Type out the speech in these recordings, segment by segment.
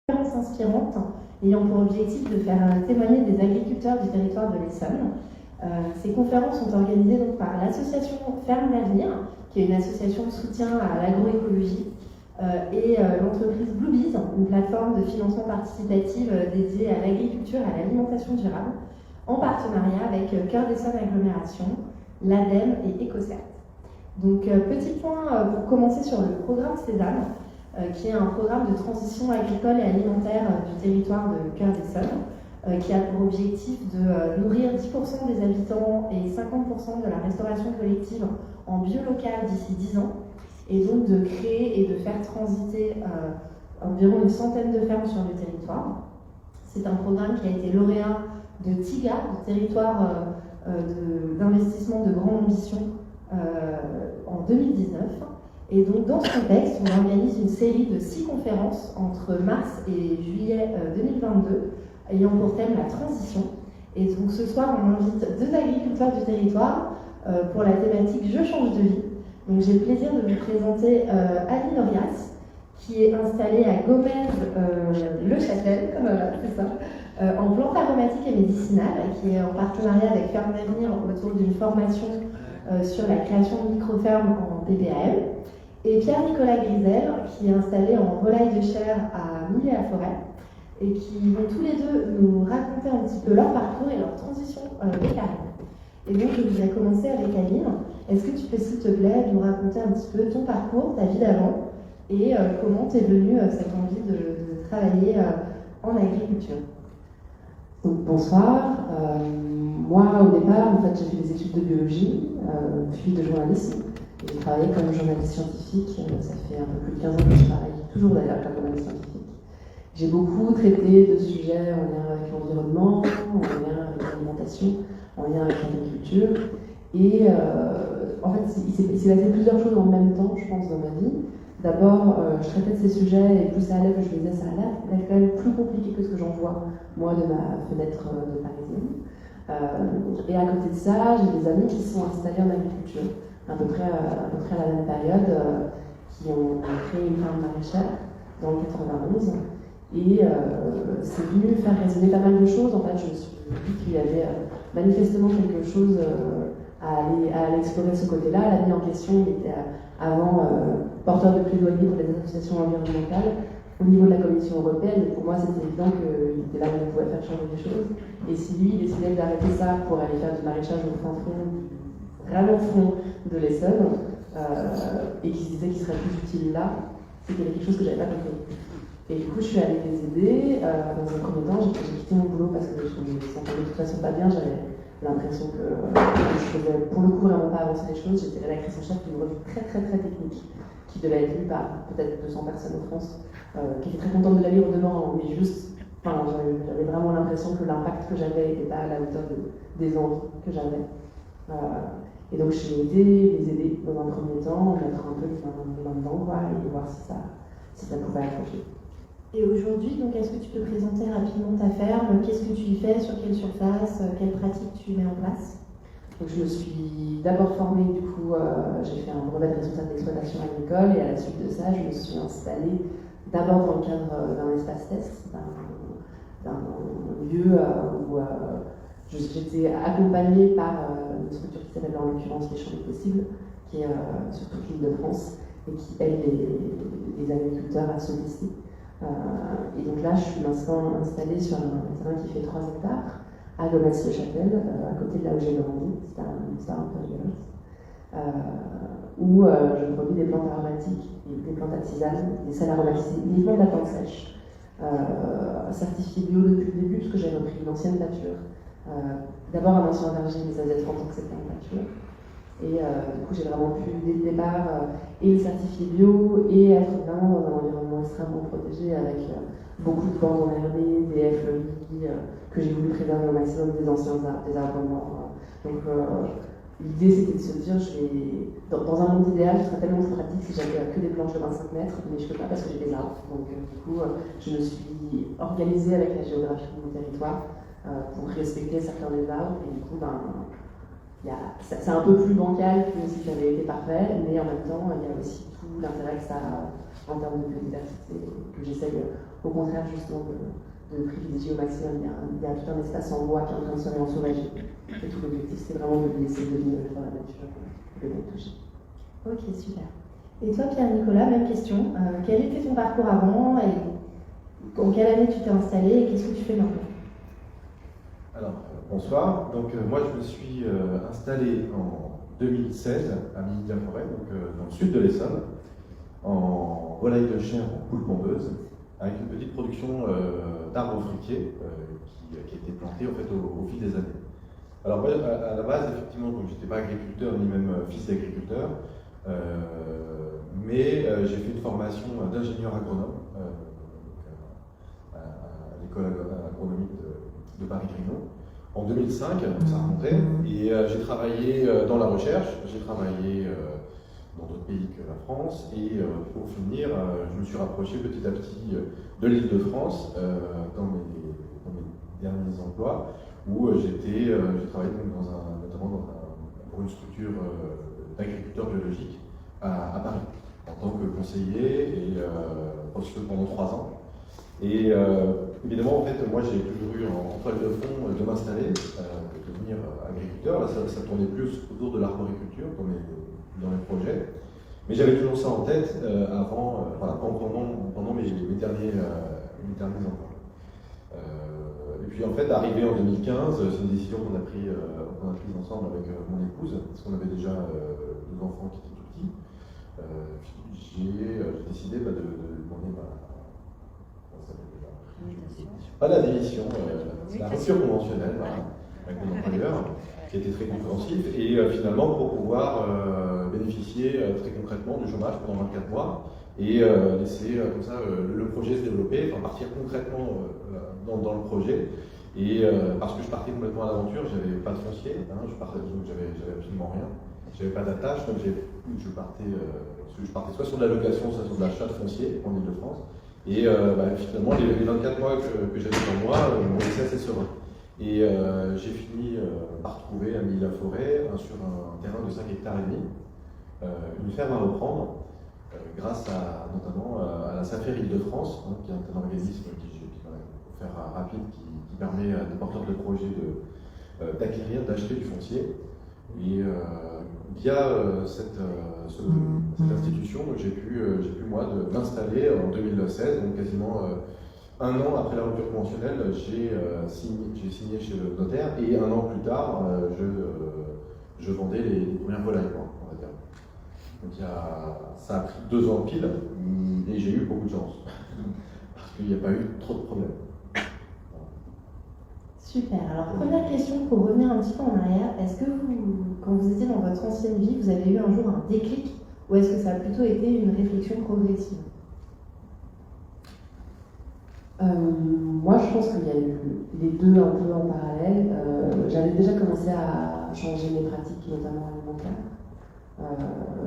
conférences inspirantes ayant pour objectif de faire témoigner des agriculteurs du territoire de l'Essonne. Ces conférences sont organisées donc par l'association Ferme d'Avenir, qui est une association de soutien à l'agroécologie, et l'entreprise Bluebees, une plateforme de financement participatif dédiée à l'agriculture et à l'alimentation durable, en partenariat avec Cœur d'Essonne Agglomération, l'ADEME et EcoCert. Donc, petit point pour commencer sur le programme Sésame, qui est un programme de transition agricole et alimentaire du territoire de Cœur d'Essonne, qui a pour objectif de nourrir 10% des habitants et 50% de la restauration collective en bio local d'ici 10 ans, et donc de créer et de faire transiter environ une centaine de fermes sur le territoire. C'est un programme qui a été lauréat de TIGA, le territoire d'investissement de grande ambition, en 2019. Et donc dans ce contexte, on organise une série de 6 conférences entre mars et juillet 2022, ayant pour thème la transition. Et donc ce soir, on invite 2 agriculteurs du territoire pour la thématique « Je change de vie ». Donc j'ai le plaisir de vous présenter Aline Orias, qui est installée à Gomez-le-Châtel, c'est ça, en plantes aromatiques et médicinales, qui est en partenariat avec Ferme d'Avenir autour d'une formation sur la création de micro-fermes en PPAM. Et Pierre-Nicolas Grisel, qui est installé en volaille de chair à Millet-la-Forêt, et qui vont tous les deux nous raconter un petit peu leur parcours et leur transition bécarienne. Et donc, je voudrais commencer avec Aline. Est-ce que tu peux, s'il te plaît, nous raconter un petit peu ton parcours, ta vie d'avant, et comment t'es venue cette envie de travailler en agriculture? Donc, bonsoir. Moi, au départ, en fait, j'ai fait des études de biologie, puis de journalisme. J'ai travaillé comme journaliste scientifique. Ça fait un peu plus de 15 ans que je travaille, toujours d'ailleurs comme journaliste scientifique. J'ai beaucoup traité de sujets en lien avec l'environnement, en lien avec l'alimentation, en lien avec l'agriculture. Et en fait, il s'est passé plusieurs choses en même temps, je pense, dans ma vie. D'abord, je traitais de ces sujets et plus ça allait, plus je me disais ça a l'air quand même plus compliqué que ce que j'en vois, moi, de ma fenêtre de parisienne. Et à côté de ça, j'ai des amis qui se sont installés en agriculture, à peu près à la même période, qui ont créé une ferme maraîchère dans le 91. Et c'est venu faire résonner pas mal de choses. En fait, je me suis dit qu'il y avait manifestement quelque chose à aller explorer de ce côté-là. L'ami en question, il était avant porteur de plaidoyer pour les associations environnementales au niveau de la Commission européenne. Et pour moi, c'était évident qu'il était là où on pouvait faire changer les choses. Et si lui, il décidait d'arrêter ça pour aller faire du maraîchage au fin fond, vraiment fond de l'Essonne, et qu'il se disait qu'il serait plus utile là, c'est qu'il y avait quelque chose que j'avais pas compris. Et du coup, je suis allée les aider. Dans un premier temps, j'ai quitté mon boulot parce que je me sentais de toute façon pas bien. J'avais l'impression que je faisais pour le coup vraiment pas avancer les choses. J'étais rédactrice en chef d'une revue très technique qui devait être lue par peut-être 200 personnes en France, qui étaient très contente de la lire devant, mais juste, j'avais vraiment l'impression que l'impact que j'avais n'était pas à la hauteur des envies que j'avais. Et donc j'ai aidé, les aider dans un premier temps, mettre un peu les mains dedans, et voir si ça pouvait accrocher. Et aujourd'hui, donc, est-ce que tu peux présenter rapidement ta ferme? Qu'est-ce que tu y fais? Sur quelle surface? Quelles pratiques tu mets en place? Donc, je me suis d'abord formée, du coup, j'ai fait un brevet de responsable d'exploitation agricole, et à la suite de ça, je me suis installée d'abord dans le cadre d'un espace test, d'un lieu où j'étais accompagnée par une structure qui s'appelle en l'occurrence les Champs des Possibles, qui est sur toute l'île de France et qui aide les agriculteurs à se tester. Et donc là, je suis maintenant installée sur un terrain qui fait 3 hectares, à Gomez-le-Châtel, à côté de là où j'ai grandi, c'est un peu rigolote, où je produis des plantes aromatiques, des plantes à tisane, des sels aromatisés, uniquement de la plante sèche, certifiée bio depuis le début, parce que j'ai repris une ancienne pâture. D'abord un ancien verger, mais ça faisait 30 ans que c'était en pâture. Et du coup, j'ai vraiment pu, dès le départ, et le certifier bio, et être vraiment dans un environnement extrêmement protégé, avec beaucoup de bandes enherbées, des fleuries, que j'ai voulu préserver au maximum des anciens arbres, des arbres morts. Donc, l'idée, c'était de se dire, dans un monde idéal, ce serait tellement plus pratique si j'avais que des planches de 25 mètres, mais je ne peux pas parce que j'ai des arbres. Donc, du coup, je me suis organisée avec la géographie de mon territoire pour respecter certains des arbres, et du coup, c'est un peu plus bancal que si j'avais été parfait, mais en même temps, il y a aussi tout l'intérêt que ça a en termes de biodiversité, que j'essaye au contraire justement de privilégier au maximum. Il y a tout un espace en bois qui est en train de se réensauvager. Et tout l'objectif, c'est vraiment de le laisser devenir dans la nature, de le toucher. Ok, super. Et toi, Pierre-Nicolas, même question. Quel était ton parcours avant et en quelle année tu t'es installé et qu'est-ce que tu fais maintenant? Alors, bonsoir. Donc, moi, je me suis installé en 2016 à Milly-la-Forêt, donc dans le sud de l'Essonne, en volaille de chair en poule pondeuse, avec une petite production d'arbres fruitiers qui a été plantée en fait, au fil des années. Alors, moi, à la base, effectivement, je n'étais pas agriculteur ni même fils d'agriculteur, mais j'ai fait une formation d'ingénieur agronome à l'école agronomique de Paris-Grignon en 2005, ça remontait, et j'ai travaillé dans la recherche, j'ai travaillé dans d'autres pays que la France, et pour finir, je me suis rapproché petit à petit de l'Île-de-France dans mes derniers emplois, où j'ai travaillé notamment pour une structure d'agriculteurs biologiques à Paris, en tant que conseiller, et pendant 3 ans. Et évidemment, en fait, moi j'ai toujours eu en toile de fond de m'installer, de devenir agriculteur. Là, ça tournait plus autour de l'arboriculture dans mes projets. Mais j'avais toujours ça en tête pendant mes derniers emplois. Et puis en fait, arrivé en 2015, c'est une décision qu'on a prise ensemble avec mon épouse, parce qu'on avait déjà 2 enfants qui étaient tout petits. J'ai décidé de demander pas la démission, la rupture conventionnelle avec mon employeur, qui était très compréhensif, et finalement pour pouvoir bénéficier très concrètement du chômage pendant 24 mois et laisser comme ça le projet se développer, enfin partir concrètement dans le projet. Et parce que je partais complètement à l'aventure, j'avais pas de foncier, j'avais absolument rien, j'avais pas d'attache, donc je partais soit sur de la location, soit sur de l'achat de foncier en Ile-de-France. Et finalement, les 24 mois que j'avais devant moi m'ont laissé assez serein. Et j'ai fini par trouver à Milly-la-Forêt, sur un terrain de 5 hectares et demi, une ferme à reprendre, grâce notamment à la SAFER Île-de-France, qui est un organisme pour faire rapide, qui permet à des porteurs de projets d'acheter du foncier. Et via cette institution, j'ai pu moi m'installer en 2016, donc quasiment 1 an après la rupture conventionnelle, j'ai signé chez le notaire, et 1 an plus tard, je vendais les premières volailles, on va dire. Donc ça a pris 2 ans pile, et j'ai eu beaucoup de chance, parce qu'il n'y a pas eu trop de problèmes. Super. Alors, première question pour revenir un petit peu en arrière. Est-ce que quand vous étiez dans votre ancienne vie, vous avez eu un jour un déclic, ou est-ce que ça a plutôt été une réflexion progressive? Moi, je pense qu'il y a eu les deux un peu en parallèle. J'avais déjà commencé à changer mes pratiques, notamment alimentaires.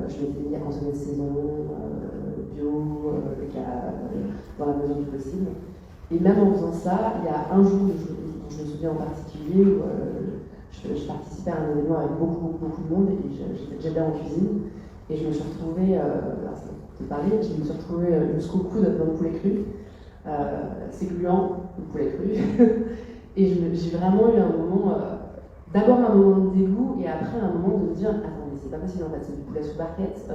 Je m'étais mis à consommer de saison, bio, dans la mesure du possible. Et même en faisant ça, il y a un jour dont je me souviens en particulier où je participais à un événement avec beaucoup de monde, et j'étais en cuisine, et je me suis retrouvée, je me suis retrouvée jusqu'au coude dans le poulet cru. C'est gluant, le poulet cru. Et j'ai vraiment eu un moment, d'abord un moment de dégoût, et après un moment de me dire, attends, mais c'est pas possible en fait, c'est du poulet sous barquette.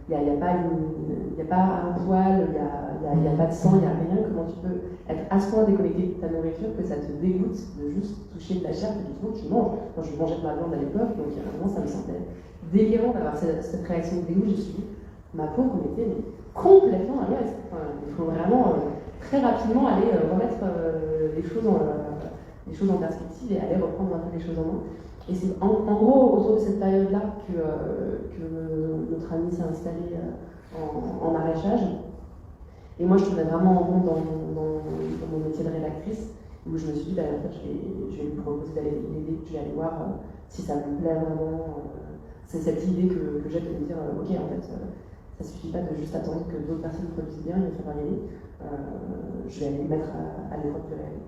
Il n'y a pas un poil, il n'y a pas de sang, il n'y a rien. Comment tu peux être à ce point déconnecté de ta nourriture que ça te dégoûte de juste toucher de la chair que tu manges? Moi, je mangeais de ma viande à l'époque, donc vraiment ça me semblait délirant d'avoir cette réaction de dégoût. Je me suis dit, ma peau remettait complètement à l'aise. Il faut vraiment très rapidement aller remettre les choses en perspective et aller reprendre un peu les choses en main. Et c'est en gros autour de cette période-là que notre ami s'est installé en maraîchage. Et moi, je tournais vraiment en rond dans mon métier de rédactrice, où je me suis dit, en fait, je vais lui proposer d'aller l'aider, je vais aller voir si ça me plaît vraiment. C'est cette idée que j'ai de me dire, ok, en fait, ça suffit pas de juste attendre que d'autres personnes produisent bien, il va falloir y aller. Je vais aller les mettre à l'épreuve de la vie.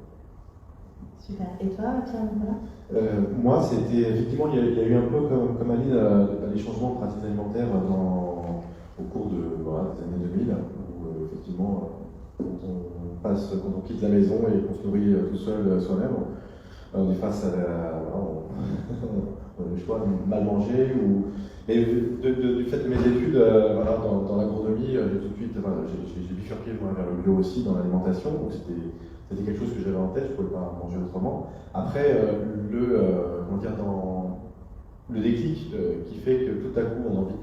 Super. Et toi, Pierre? Moi, c'était effectivement, il y a eu un peu comme Aline, les changements de pratiques alimentaires au cours des années 2000, où effectivement, quand quand on quitte la maison et qu'on se nourrit tout seul soi-même, on est face à on a le choix de mal manger. Mais du fait de mes études dans l'agronomie, j'ai tout de suite j'ai bifurqué vers le bio aussi dans l'alimentation, donc c'était quelque chose que j'avais en tête, je ne pouvais pas manger autrement. Après, le déclic qui fait que tout à coup on a envie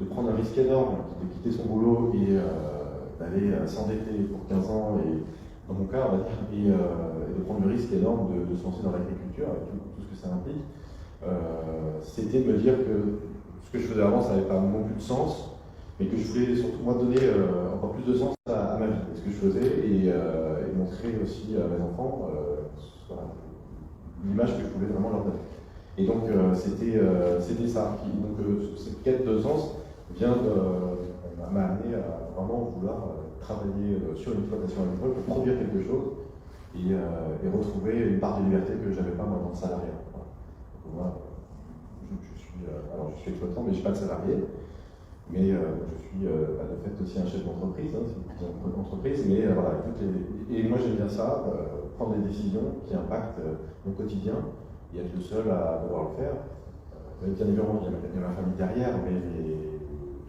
de prendre un risque énorme, de quitter son boulot et d'aller s'endetter pour 15 ans, et dans mon cas, on va dire, et de prendre le risque énorme de se lancer dans l'agriculture avec tout ce que ça implique, c'était de me dire que ce que je faisais avant, ça n'avait pas non plus de sens, mais que je voulais surtout moi donner encore plus de sens à ma vie, à ce que je faisais, et montrer aussi à mes enfants l'image que je voulais vraiment leur donner. Et donc c'était ça. Cette quête de sens m'a amené à vraiment vouloir travailler sur une exploitation agricole pour produire quelque chose et retrouver une part de liberté que je n'avais pas moi dans le salariat. Voilà. Je suis exploitant, mais je ne suis pas de salarié. Mais je suis de fait aussi un chef d'entreprise, c'est une petite entreprise. Mais voilà, et moi j'aime bien ça, prendre des décisions qui impactent mon quotidien et être le seul à devoir le faire. Bien évidemment, il y a ma famille derrière, mais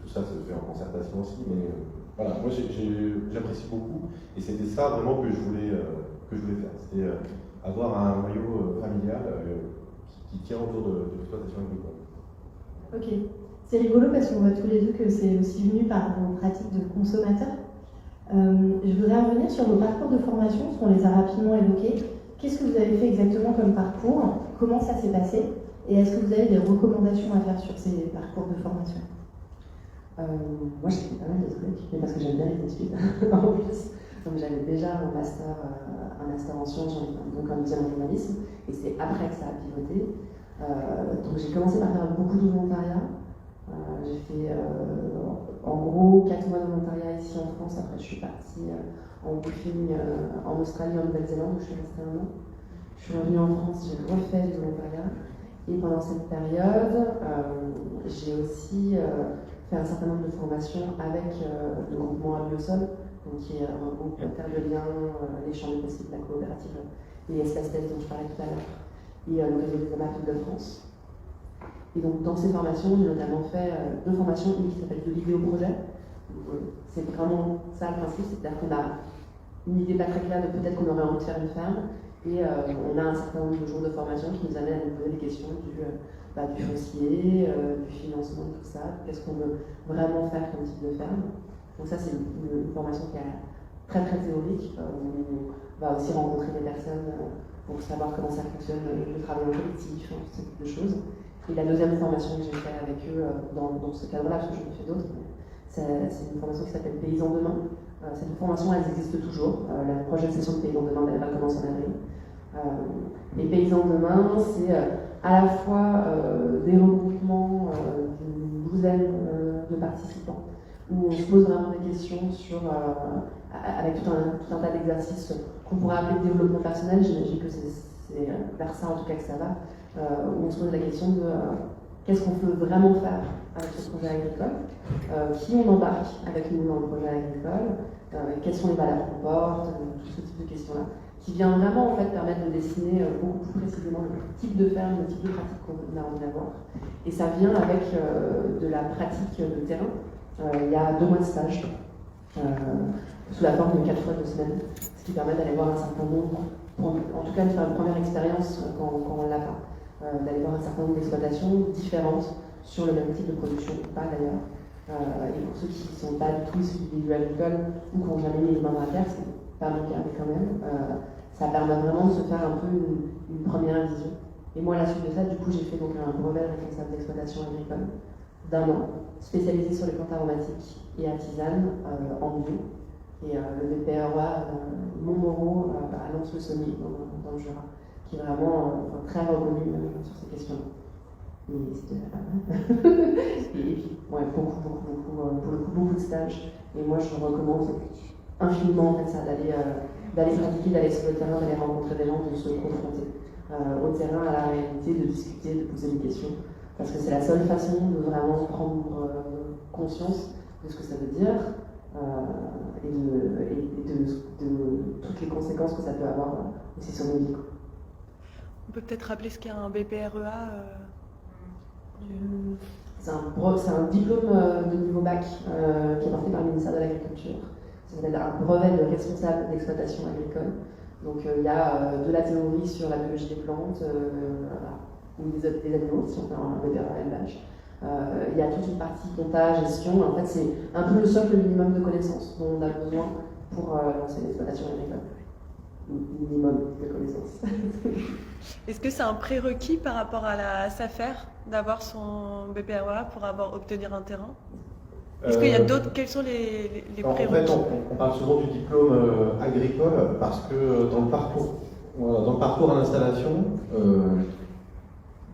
tout ça se fait en concertation aussi. Mais voilà, moi j'apprécie beaucoup, et c'était ça vraiment que je voulais faire. C'était avoir un noyau familial qui tient autour de l'exploitation agricole. Ok, c'est rigolo parce qu'on voit tous les deux que c'est aussi venu par vos pratiques de consommateurs. Je voudrais revenir sur vos parcours de formation, parce qu'on les a rapidement évoqués. Qu'est-ce que vous avez fait exactement comme parcours? Comment ça s'est passé? Et est-ce que vous avez des recommandations à faire sur ces parcours de formation? Moi, j'ai fait pas mal de trucs, mais parce que j'aime bien les études en plus. Donc, j'avais déjà un master en sciences, donc un deuxième en journalisme, et c'est après que ça a pivoté. Donc, j'ai commencé par faire beaucoup de volontariat. J'ai fait en gros 4 mois de volontariat ici en France. Après, je suis partie en briefing en Australie et en Nouvelle-Zélande, où je suis restée 1 an. Je suis revenue en France, j'ai refait du volontariat. Et pendant cette période, j'ai aussi fait un certain nombre de formations avec le groupement Abiosol, qui est un groupe Terre de Liens, les champs des possibles, la coopérative, et Espace Test dont je parlais tout à l'heure, et le réseau des AMAP de France. Et donc dans ces formations, j'ai notamment fait 2 formations, une qui s'appelle de vidéo-projet. C'est vraiment ça le principe, c'est-à-dire qu'on a une idée pas très claire de peut-être qu'on aurait envie de faire une ferme, et on a un certain nombre de jours de formation qui nous amènent à nous poser des questions du foncier, du financement, tout ça, qu'est-ce qu'on veut vraiment faire comme type de ferme. Donc ça c'est une formation qui est très très théorique, où on va aussi rencontrer des personnes pour savoir comment ça fonctionne, le travail en collectif, ce type de choses. Et la deuxième formation que j'ai faite avec eux dans ce cadre-là, parce que j'en ai fait d'autres, c'est une formation qui s'appelle Paysans Demain. Cette formation, elle existe toujours. La prochaine session de Paysans Demain, elle va commencer en avril. Les Paysans Demain, c'est à la fois des regroupements d'une douzaine de participants, où on se pose vraiment des questions sur, avec tout un tas d'exercices qu'on pourrait appeler développement personnel. J'imagine que c'est vers ça en tout cas que ça va, où on se pose la question de qu'est-ce qu'on peut vraiment faire avec ce projet agricole, qui on embarque avec nous dans le projet agricole, quelles sont les valeurs qu'on porte, tout ce type de questions-là, qui vient vraiment en fait permettre de dessiner beaucoup plus précisément le type de ferme, le type de pratique qu'on a envie d'avoir. Et ça vient avec de la pratique de terrain. Il y a 2 mois de stage, sous la forme de 4 fois 2 semaines, ce qui permet d'aller voir un certain nombre, en tout cas de faire une première expérience quand on l'a pas, d'aller voir un certain nombre d'exploitations différentes sur le même type de production, ou pas d'ailleurs. Et pour ceux qui ne sont pas du tout issus du milieu agricole ou qui n'ont jamais mis les mains dans la terre, c'est pas mon cas, mais quand même, ça permet vraiment de se faire un peu une première vision. Et moi, à la suite de ça, du coup, j'ai fait donc un brevet de responsable d'exploitation agricole d'1 an, spécialisé sur les plantes aromatiques et à tisane en bio. Et le BPROA Montmoreau à Lens-le-Saunier, dans le Jura, qui est vraiment très reconnu sur ces questions-là. Et c'était pas mal. Et puis, ouais, beaucoup de stages. Et moi, je recommande infiniment en fait, ça, d'aller pratiquer, d'aller sur le terrain, d'aller rencontrer des gens, de se confronter au terrain, à la réalité, de discuter, de poser des questions. Parce que c'est la seule façon de vraiment prendre conscience de ce que ça veut dire, et de toutes les conséquences que ça peut avoir aussi sur nos vies. On peut peut-être rappeler ce qu'est un BPREA C'est un diplôme de niveau bac qui est porté par le ministère de l'Agriculture. C'est un brevet de responsable d'exploitation agricole. Donc il y a de la théorie sur la biologie des plantes ou des animaux, si on fait un BPREA-LH. Il y a toute une partie comptage, gestion. En fait, c'est un peu le socle minimum de connaissances dont on a besoin pour lancer l'exploitation agricole. Minimum de connaissances. Est-ce que c'est un prérequis par rapport à la SAFER d'avoir son BPREA pour obtenir un terrain? Est-ce qu'il y a d'autres? Quels sont les prérequis? En fait, on parle souvent du diplôme agricole parce que dans le parcours à l'installation,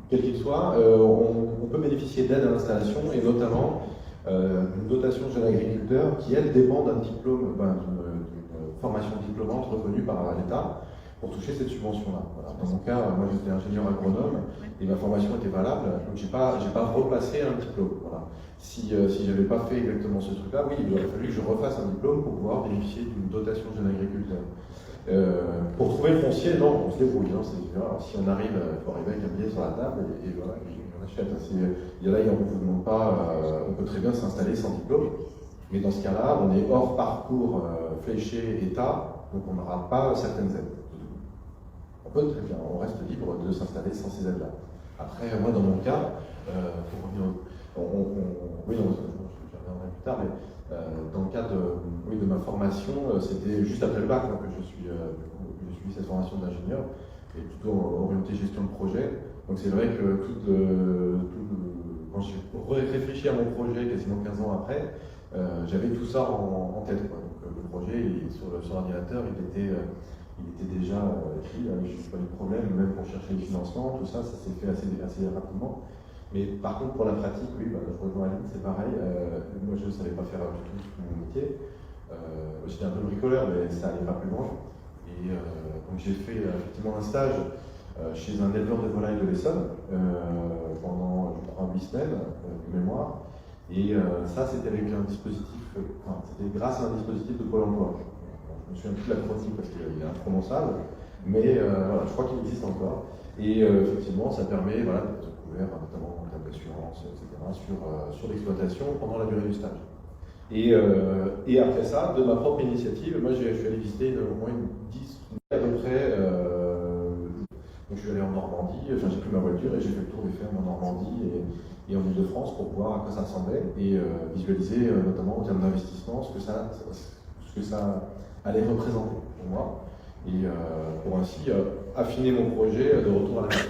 quel qu'il soit, on peut bénéficier d'aide à l'installation et notamment d'une dotation jeune agriculteur qui, elle, dépend d'un diplôme, d'une formation diplômante reconnue par l'État pour toucher cette subvention-là. Voilà. Dans mon cas, moi j'étais ingénieur agronome et ma formation était valable, donc j'ai pas repassé un diplôme. Voilà. Si j'avais pas fait exactement ce truc-là, oui, il aurait fallu que je refasse un diplôme pour pouvoir bénéficier d'une dotation jeune agriculteur. Pour trouver le foncier, non, on se débrouille. Hein, alors, si on arrive, il faut arriver avec un billet sur la table et voilà, on achète. Là, on ne vous demande pas, on peut très bien s'installer sans diplôme, mais dans ce cas-là, on est hors parcours fléché État, donc on n'aura pas certaines aides. On peut très bien, on reste libre de s'installer sans ces aides-là. Après, moi, dans mon cas, pour revenir oui, non, je reviendrai plus tard, mais dans le cadre de ma formation, c'était juste après le bac que je suis cette formation d'ingénieur, et plutôt orienté gestion de projet. Donc c'est vrai que quand j'ai réfléchi à mon projet quasiment 15 ans après, j'avais tout ça en tête. Donc le projet, sur l'ordinateur, il était déjà écrit, je n'ai pas eu de problème, même pour chercher le financement, tout ça s'est fait assez rapidement. Mais par contre, pour la pratique, oui, je rejoins Aline, c'est pareil. Moi, je ne savais pas faire du tout mon métier. J'étais un peu bricoleur, mais ça n'allait pas plus loin. Et donc, j'ai fait effectivement un stage chez un éleveur de volailles de l'Essonne pendant, je crois, 8 semaines de mémoire. Et ça, c'était avec un dispositif, c'était grâce à un dispositif de Pôle emploi. Je me souviens plus de l'acronyme parce qu'il est imprononçable, mais voilà, je crois qu'il existe encore. Et effectivement, ça permet d'être couvert, notamment en termes d'assurance, etc., sur l'exploitation pendant la durée du stage. Et après ça, de ma propre initiative, moi je suis allé visiter au moins 10 à peu près. Donc je suis allé en Normandie, j'ai pris ma voiture et j'ai fait le tour des fermes en Normandie et en Ile-de-France pour voir à quoi ça ressemblait et visualiser notamment en termes d'investissement ce que ça allait représenter pour moi. Et pour ainsi affiner mon projet de retour à la maison.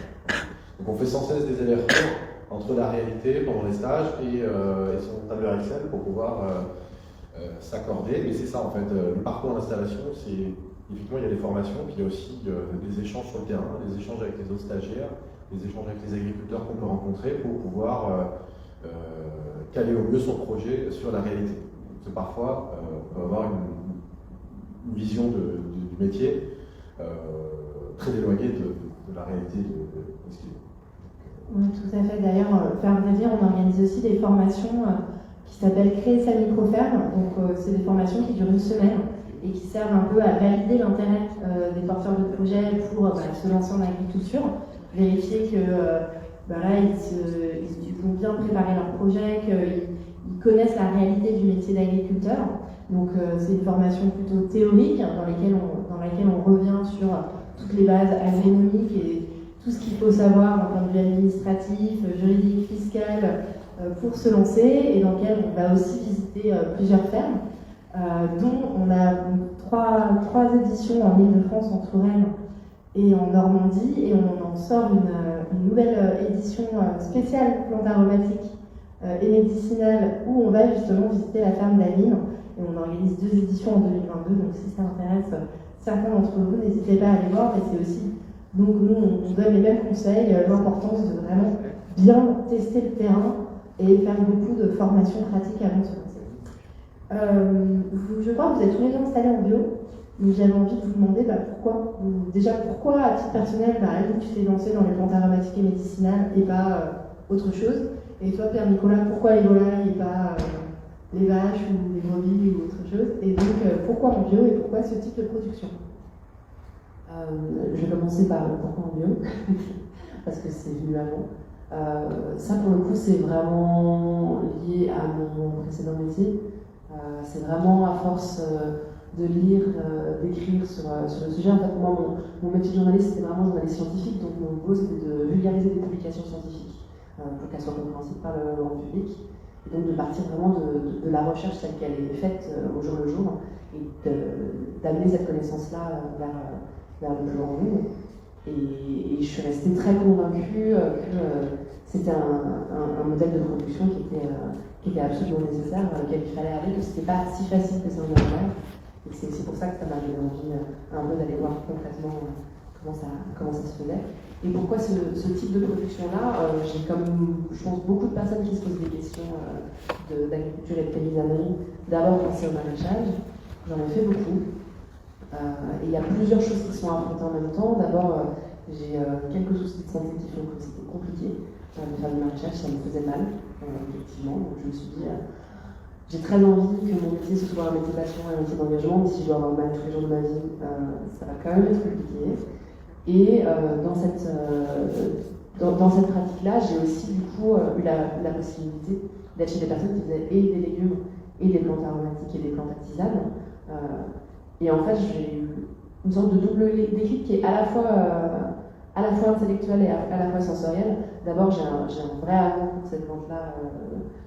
Donc on fait sans cesse des allers-retours entre la réalité pendant les stages et son tableur Excel pour pouvoir s'accorder. Mais c'est ça en fait, le parcours d'installation, c'est effectivement il y a des formations, puis il y a aussi des échanges sur le terrain, des échanges avec les autres stagiaires, des échanges avec les agriculteurs qu'on peut rencontrer pour pouvoir caler au mieux son projet sur la réalité. Parce que parfois, on peut avoir une vision du métier très éloignée de la réalité de ce qu'il est. Oui, tout à fait. D'ailleurs, Ferme d'avenir, on organise aussi des formations qui s'appellent Créer sa micro-ferme. Donc, c'est des formations qui durent une semaine et qui servent un peu à valider l'intérêt des porteurs de projets pour se lancer en agriculture, vérifier que ils ont bien préparé leur projet, qu'ils connaissent la réalité du métier d'agriculteur. Donc c'est une formation plutôt théorique dans laquelle on revient sur toutes les bases agronomiques et tout ce qu'il faut savoir en point de vue administratif, juridique, fiscal pour se lancer, et dans lequel on va aussi visiter plusieurs fermes, dont on a trois éditions en Ile-de-France, en Touraine et en Normandie, et on en sort une nouvelle édition spéciale plantes aromatiques et médicinales où on va justement visiter la ferme d'Aline. Et on organise 2 éditions en 2022, donc si ça intéresse certains d'entre vous, n'hésitez pas à aller voir. Et c'est aussi, donc nous, on donne les mêmes conseils, l'importance de vraiment bien tester le terrain et faire beaucoup de formations pratiques avant de se lancer. Je crois que vous êtes tous les deux installés en bio, donc j'avais envie de vous demander pourquoi à titre personnel, tu t'es lancé dans les plantes aromatiques et médicinales et pas autre chose. Et toi, Pierre-Nicolas, pourquoi les volailles et pas les vaches ou les brebis ou autre chose. Et donc, pourquoi en bio et pourquoi ce type de production? Je vais commencer par pourquoi en bio, parce que c'est venu avant. Ça, pour le coup, c'est vraiment lié à mon précédent métier. C'est vraiment à force de lire, d'écrire sur le sujet. En fait, moi, mon métier de journaliste, c'était vraiment journaliste scientifique, donc mon boulot, c'était de vulgariser des publications scientifiques pour qu'elles soient compréhensibles par le grand public. Et donc de partir vraiment de la recherche telle qu'elle est faite au jour le jour et d'amener cette connaissance-là vers le plus grand nombre. Et je suis restée très convaincue que c'était un modèle de production qui était absolument nécessaire, auquel il fallait aller, que c'était pas si facile que ça en avait. Et c'est aussi pour ça que ça m'a donné envie un peu d'aller voir concrètement comment ça se faisait. Et pourquoi ce type de production-là j'ai comme, je pense, beaucoup de personnes qui se posent des questions d'agriculture et de paysannerie. D'abord penser au maraîchage, j'en ai fait beaucoup. Et il y a plusieurs choses qui sont affrontées en même temps. D'abord, j'ai quelques soucis de santé qui font que c'était compliqué de faire du maraîchage, ça me faisait mal, effectivement. Donc je me suis dit, j'ai très envie que mon métier ce soit un métier passion et un métier d'engagement, mais si je dois avoir mal tous les jours de ma vie, ça va quand même être compliqué. Et dans cette pratique-là, j'ai aussi du coup eu la possibilité d'être chez des personnes qui faisaient et des légumes et des plantes aromatiques et des plantes tisanes. Et en fait, j'ai eu une sorte de double déclic qui est à la fois intellectuel et à la fois sensoriel. D'abord, j'ai un vrai amour pour cette plante-là.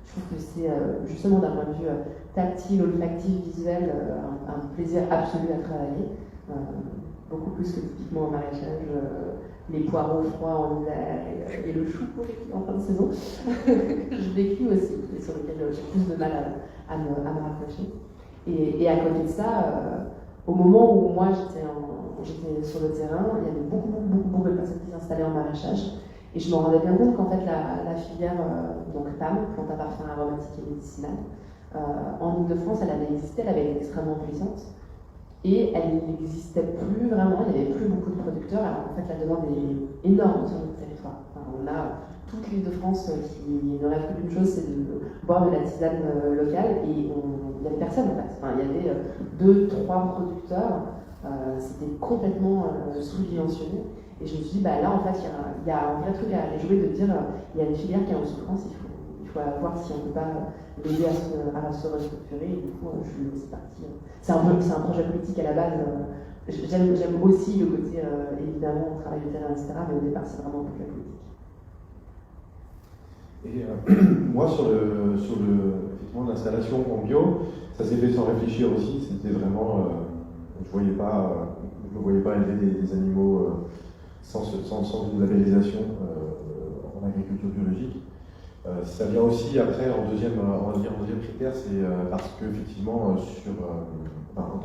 Je trouve que c'est justement d'un point de vue tactile, olfactif, visuel, un plaisir absolu à travailler. Beaucoup plus que typiquement en maraîchage, les poireaux froids en hiver et le chou pourri en fin de saison. Je vécu aussi, et sur lequel j'ai plus de mal à me rapprocher. Et à côté de ça, au moment où moi j'étais sur le terrain, il y avait beaucoup de personnes qui s'installaient en maraîchage. Et je me rendais bien compte qu'en fait la filière, donc PAM, plante à parfum aromatique et médicinale, en Ile-de-France, elle avait existé, elle avait été extrêmement puissante. Et elle n'existait plus vraiment, il n'y avait plus beaucoup de producteurs, alors en fait la demande est énorme sur notre territoire. Enfin, on a toute l'Île-de-France qui ne rêve que d'une chose, c'est de boire de la tisane locale, et il n'y avait personne en fait. Enfin, il y avait 2-3 producteurs, c'était complètement sous-dimensionné. Et je me suis dit, bah là en fait il y a un vrai truc à aller jouer, de dire il y a une filière qui est en souffrance, il faut voir si on ne peut pas l'aider à se restructurer. Et du coup, je suis aussi partie. C'est un projet politique à la base. J'aime aussi le côté, évidemment, travail de terrain, etc. Mais au départ, c'est vraiment un projet politique. Et moi, sur effectivement, l'installation en bio, ça s'est fait sans réfléchir aussi. C'était vraiment, je ne me voyais pas élever des animaux sans une labellisation en agriculture biologique. Ça vient aussi après en deuxième critère, c'est parce qu'effectivement, quand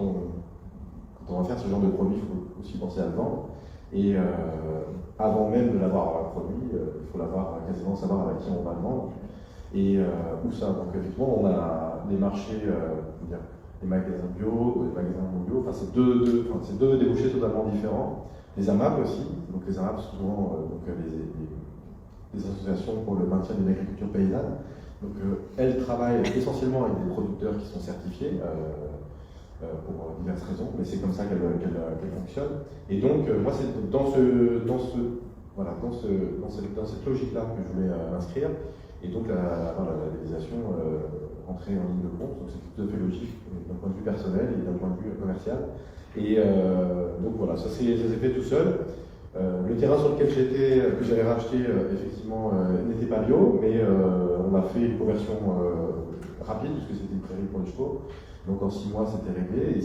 on va faire ce genre de produit, il faut aussi penser à le vendre. Et avant même de l'avoir produit, il faut quasiment savoir avec qui on va le vendre. Et où ça. Donc effectivement, on a des marchés, des magasins bio, des magasins non bio. Enfin, c'est deux débouchés totalement différents. Les AMAP aussi. Donc les AMAP, souvent les associations pour le maintien d'une agriculture paysanne. Donc elles travaillent essentiellement avec des producteurs qui sont certifiés pour diverses raisons, mais c'est comme ça qu'elles fonctionnent. Et donc moi c'est dans cette logique-là que je voulais m'inscrire. Et donc la labellisation rentrer en ligne de compte, donc c'est tout à fait logique d'un point de vue personnel et d'un point de vue commercial. Et donc voilà, ça s'est fait tout seul. Le terrain sur lequel j'étais, que j'avais racheté, effectivement, n'était pas bio, mais on a fait une conversion rapide, puisque c'était une prairie pour les chevaux. Donc en 6 mois, c'était réglé, et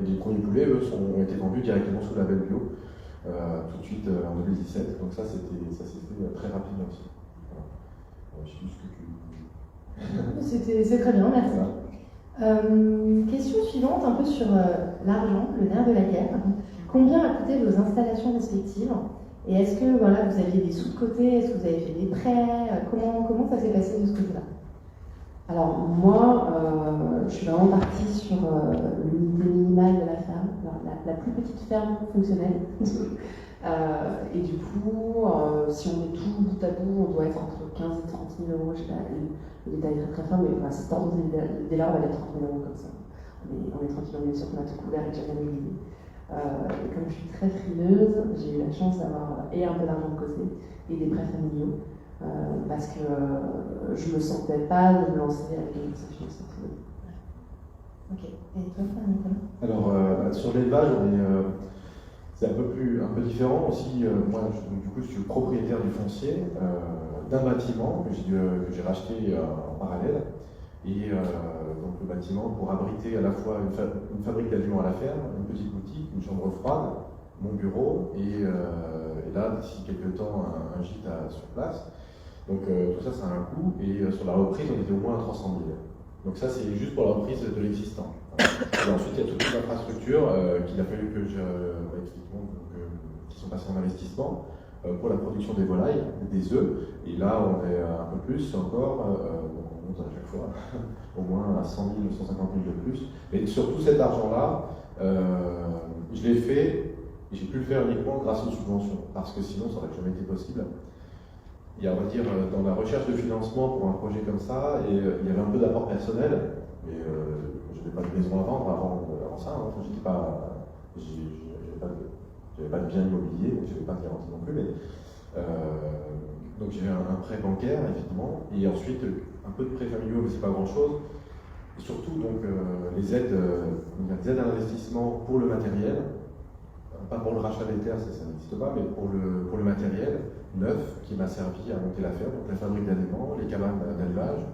les premiers poulets, eux, ont été vendus directement sous label bio, tout de suite en 2017. Donc ça s'est fait très rapidement aussi. Voilà. Je sais plus ce que tu... C'est très bien, merci. Voilà. Question suivante, un peu sur l'argent, le nerf de la guerre. Combien a coûté vos installations respectives? Et est-ce que vous aviez des sous de côté? Est-ce que vous avez fait des prêts? Comment ça s'est passé de ce côté-là? Alors moi, je suis vraiment partie sur l'unité minimale de la ferme, la plus petite ferme fonctionnelle. Et du coup, si on met tout bout à bout, on doit être entre 15 et 30 000 euros. Je sais pas, le détail est très très fin, mais voilà, c'est ordre dès là, on va être 30 000 euros comme ça. On est tranquille, on est sûr qu'on a tout couvert et déjà bien oublié. Et comme je suis très frileuse, j'ai eu la chance d'avoir et un peu d'argent de côté et des prêts familiaux. Parce que je me sentais pas de me lancer avec une financière. Ok. Et toi, Nicolas? Alors, sur l'élevage, c'est un peu différent aussi. Moi, du coup, je suis propriétaire du foncier d'un bâtiment que j'ai racheté en parallèle. Et donc le bâtiment pour abriter à la fois une fabrique d'aliments à la ferme, une petite boutique, une chambre froide, mon bureau et là, d'ici quelques temps, un gîte sur place. Donc tout ça, ça a un coût et sur la reprise, on était au moins à 300 000. Donc ça, c'est juste pour la reprise de l'existant. Et ensuite, il y a toutes les infrastructures qu'il a fallu qui sont passées en investissement pour la production des volailles, des œufs. Et là, on est un peu plus encore, on monte à chaque fois, au moins à 100 000, 150 000 de plus. Mais sur tout cet argent-là, je l'ai fait, et j'ai pu le faire uniquement grâce aux subventions, parce que sinon, ça n'aurait jamais été possible. Il y a, on va dire, dans la recherche de financement pour un projet comme ça, et il y avait un peu d'apport personnel, mais je n'avais pas de maison à vendre avant ça, hein. J'avais pas de bien immobilier, donc je n'avais pas de garantie non plus, mais donc j'ai eu un prêt bancaire, évidemment, et ensuite un peu de prêts familiaux, mais c'est pas grand-chose. Et surtout, donc, les aides à l'investissement pour le matériel, pas pour le rachat des terres, ça n'existe pas, mais pour le matériel neuf qui m'a servi à monter la ferme, donc la fabrique d'aliments, les cabanes d'élevage,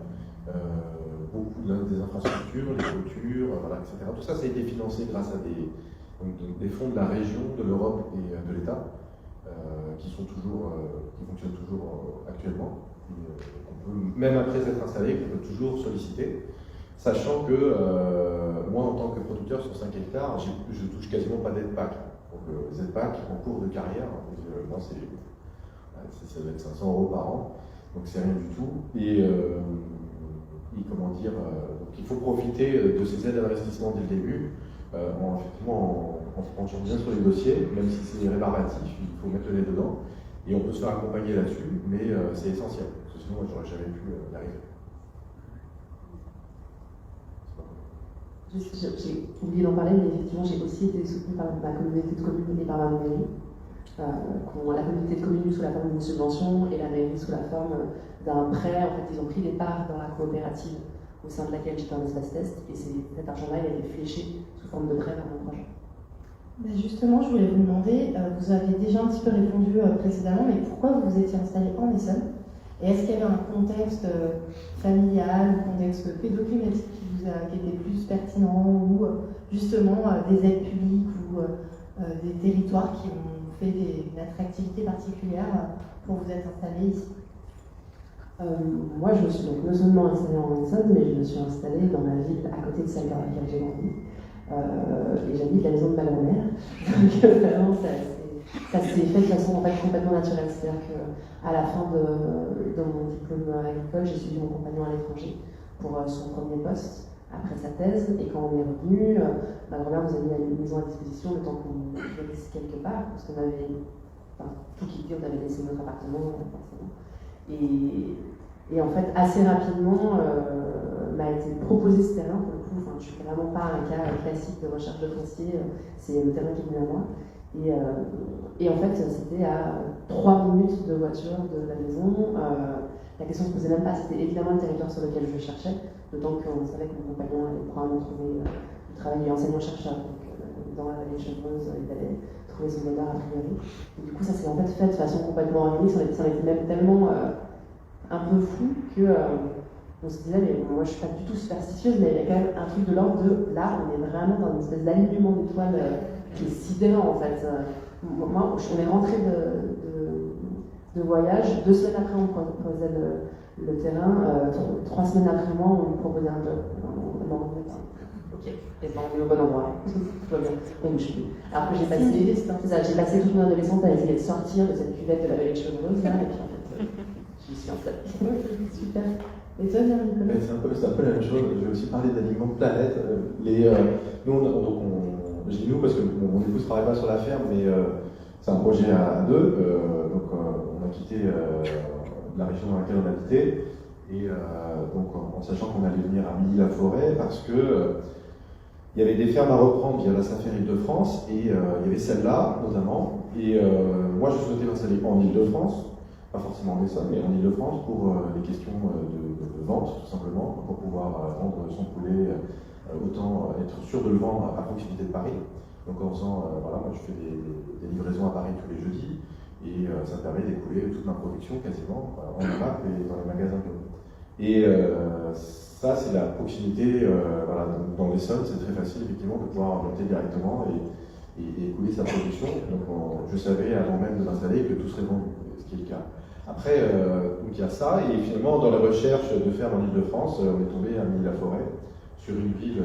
beaucoup des infrastructures, les clôtures, voilà, etc. Tout ça, ça a été financé grâce à des fonds de la région, de l'Europe et de l'État, qui fonctionnent toujours actuellement. Même après être installé, on peut toujours solliciter, sachant que moi, en tant que producteur sur 5 hectares, je touche quasiment pas d'aide PAC. Donc les aides PAC en cours de carrière, moi, ça doit être 500 euros par an, donc c'est rien du tout. Et comment dire, donc il faut profiter de ces aides à l'investissement dès le début, en se penchant bien sur les dossiers, même si c'est rébarbatif, il faut mettre le nez dedans, et on peut se faire accompagner là-dessus, mais c'est essentiel, parce que sinon moi j'aurais jamais pu y arriver. J'ai oublié d'en parler, mais effectivement j'ai aussi été soutenue par ma communauté de communes et par ma mairie. La communauté de communes sous la forme d'une subvention et la mairie sous la forme d'un prêt. En fait, ils ont pris des parts dans la coopérative au sein de laquelle j'étais en espace test, et cet argent-là il a été fléché sous forme de prêt vers mon projet. Ben justement, je voulais vous demander, vous avez déjà un petit peu répondu précédemment, mais pourquoi vous vous étiez installé en Essonne? Et est-ce qu'il y avait un contexte familial, un contexte pédoclimatique qui était plus pertinent, ou justement des aides publiques ou des territoires qui ont fait une attractivité particulière pour vous être installé ici? Moi, je me suis donc non seulement installée en Essonne, mais je me suis installée dans la ville à côté de celle dans laquelle j'ai grandi. Et j'habite la maison de ma grand-mère. Donc vraiment, ça s'est fait de façon en fait, complètement naturelle. C'est-à-dire qu'à la fin de mon diplôme agricole, j'ai suivi mon compagnon à l'étranger pour son premier poste après sa thèse. Et quand on est revenu, ma grand-mère nous a mis la maison à disposition le temps qu'on vivait quelque part, parce qu'on avait tout quitté, on avait laissé notre appartement, forcément. Et en fait, assez rapidement, m'a été proposé ce terrain. Pour le coup, je ne suis vraiment pas un cas classique de recherche de foncier, c'est le terrain qui est venu à moi. Et en fait, c'était à 3 minutes de voiture de la maison. La question ne se posait même pas, c'était évidemment le territoire sur lequel je cherchais, d'autant qu'on savait que mon compagnon allait probablement trouver du travail, il est enseignant-chercheur, donc dans la vallée chevreuse, il allait trouver son bonheur a priori. Et du coup, ça s'est en fait de façon complètement organique, ça en était même tellement un peu fou que on se disait, mais moi je suis pas du tout superstitieuse, mais il y a quand même un truc de l'ordre de là, on est vraiment dans une espèce d'alignement d'étoiles qui est sidérant en fait. Moi, on est rentré de voyage, 2 semaines après on proposait le terrain, 3 semaines après moi on nous proposait un job. Ok, et ben on est au bon endroit, tout va bien, on ne bouge plus. Alors que j'ai passé toute mon adolescence à essayer de sortir de cette cuvette de la vallée chevreuse là, et puis en fait, je suis installée. Super. Et toi, Nicolas? C'est un peu la même chose. Je vais aussi parler d'aliments de planète. Nous, je dis nous parce que mon épouse ne travaille pas sur la ferme, mais C'est un projet à deux, donc on a quitté la région dans laquelle on habitait, et donc en sachant qu'on allait venir à Milly-la-Forêt, parce que il y avait des fermes à reprendre via la SAFER Île-de-France, et il y avait celle-là notamment, et moi je souhaitais m'installer en Île-de-France, pas forcément en Essonne, mais en Île-de-France pour les questions de vente, tout simplement, pour pouvoir vendre son poulet, autant être sûr de le vendre à proximité de Paris. Donc en faisant, voilà, moi je fais des livraisons à Paris tous les jeudis, et ça me permet d'écouler toute ma production quasiment en AMAP et dans les magasins bio. Et ça, c'est la proximité, voilà, dans l'Essonne, c'est très facile effectivement de pouvoir monter directement et écouler sa production. Donc je savais avant même de m'installer que tout serait vendu, ce qui est le cas. Après, donc il y a ça, et finalement dans la recherche de ferme en Île-de-France, on est tombé à Milly-la-Forêt, sur une ville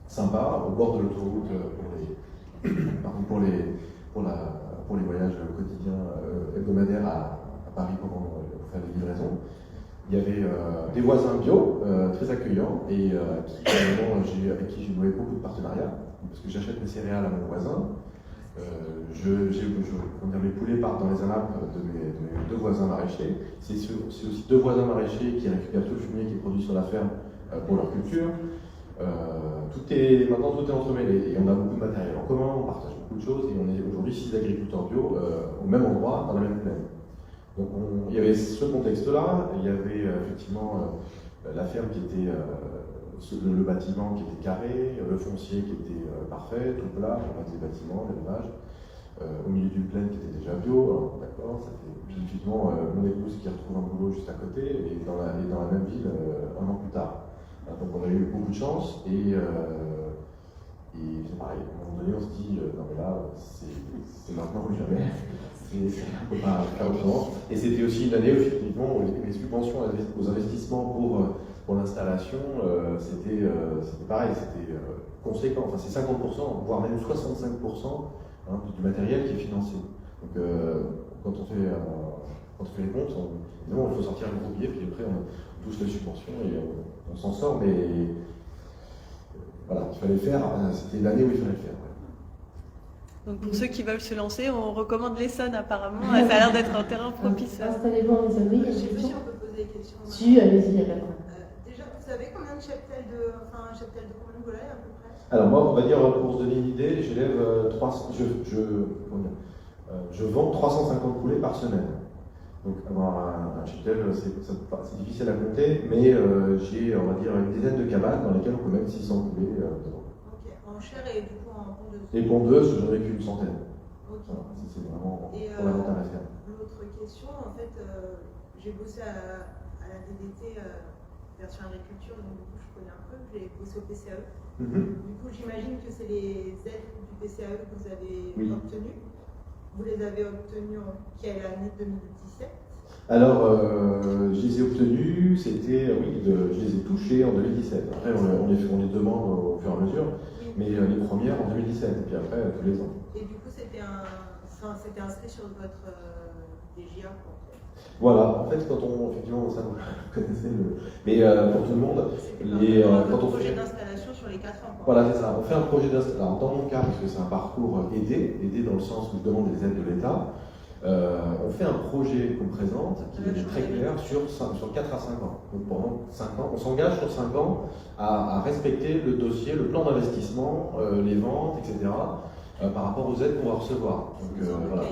sympa, au bord de l'autoroute pour les voyages quotidiens hebdomadaires à Paris pour faire des livraisons. Il y avait des voisins bio très accueillants et avec qui j'ai noué beaucoup de partenariats, parce que j'achète mes céréales à mon voisin. Mes poulets partent dans les AMAP de mes deux voisins maraîchers. C'est aussi deux voisins maraîchers qui récupèrent tout le fumier qui est produit sur la ferme pour leur culture. Maintenant tout est entremêlé et on a beaucoup de matériel en commun, on partage beaucoup de choses et on est aujourd'hui 6 agriculteurs bio au même endroit, dans la même plaine. Donc il y avait ce contexte-là, il y avait effectivement la ferme qui était, le bâtiment qui était carré, le foncier qui était parfait, tout plat, on passe des bâtiments, l'élevage, au milieu d'une plaine qui était déjà bio, alors d'accord, ça fait, puis effectivement mon épouse qui retrouve un boulot juste à côté et dans la même ville un an plus tard. Donc on a eu beaucoup de chance et c'est pareil, à un moment donné on se dit non mais là c'est maintenant ou jamais, on ne peut pas faire autrement. Et c'était aussi une année où effectivement les subventions aux investissements pour l'installation, c'était pareil, c'était conséquent, enfin c'est 50%, voire même 65% du matériel qui est financé. Donc quand on fait les comptes, évidemment il faut sortir un gros billet, puis après on touche les subventions et on s'en sort, mais voilà, il fallait le faire, c'était l'année où il fallait le faire. Ouais. Donc pour ceux qui veulent se lancer, on recommande l'Essonne apparemment, ça a l'air d'être un terrain propice. Installez-vous en Essonne, oui. Je sais pas si on peut poser des questions. Si, allez-y, il n'y a pas de problème. Déjà, vous savez combien de cheptels un cheptel de combien de volailles à peu près? Alors moi, on va dire, pour se donner une idée, j'élève je vends 350 poulets par semaine. Donc avoir un cheptel, c'est difficile à compter, mais j'ai, on va dire, une dizaine de cabanes dans lesquelles on peut mettre 600 poulets dedans. Ok, en chair et du coup en pondeuse. Et pondeuses, j'en ai qu'une centaine. Ok. Voilà, c'est vraiment Et fondamental à faire. l'autre question, en fait, j'ai bossé à la DDT version agriculture, donc du coup je connais un peu, j'ai bossé au PCAE. Du coup j'imagine que c'est les aides du PCAE que vous avez obtenues. Vous les avez obtenues en quelle année? 2017? Alors, je les ai obtenus, c'était, je les ai touchés en 2017. Après, on les demande au fur et à mesure, mais les premières en 2017, et puis après, tous les ans. Et du coup, c'était inscrit sur votre DGA, quoi. Voilà, en fait, effectivement, ça vous connaissez mais pour tout le monde, quand on fait d'installation sur les 4 ans. Quoi. Voilà, c'est ça. On fait un projet d'installation. Alors, dans mon cas, parce que c'est un parcours aidé dans le sens où je demande des aides de l'État, on fait un projet qu'on présente qui est très clair sur 4 à 5 ans. Donc pendant 5 ans, on s'engage sur 5 ans à respecter le dossier, le plan d'investissement, les ventes, etc. Par rapport aux aides qu'on va recevoir. Donc, voilà.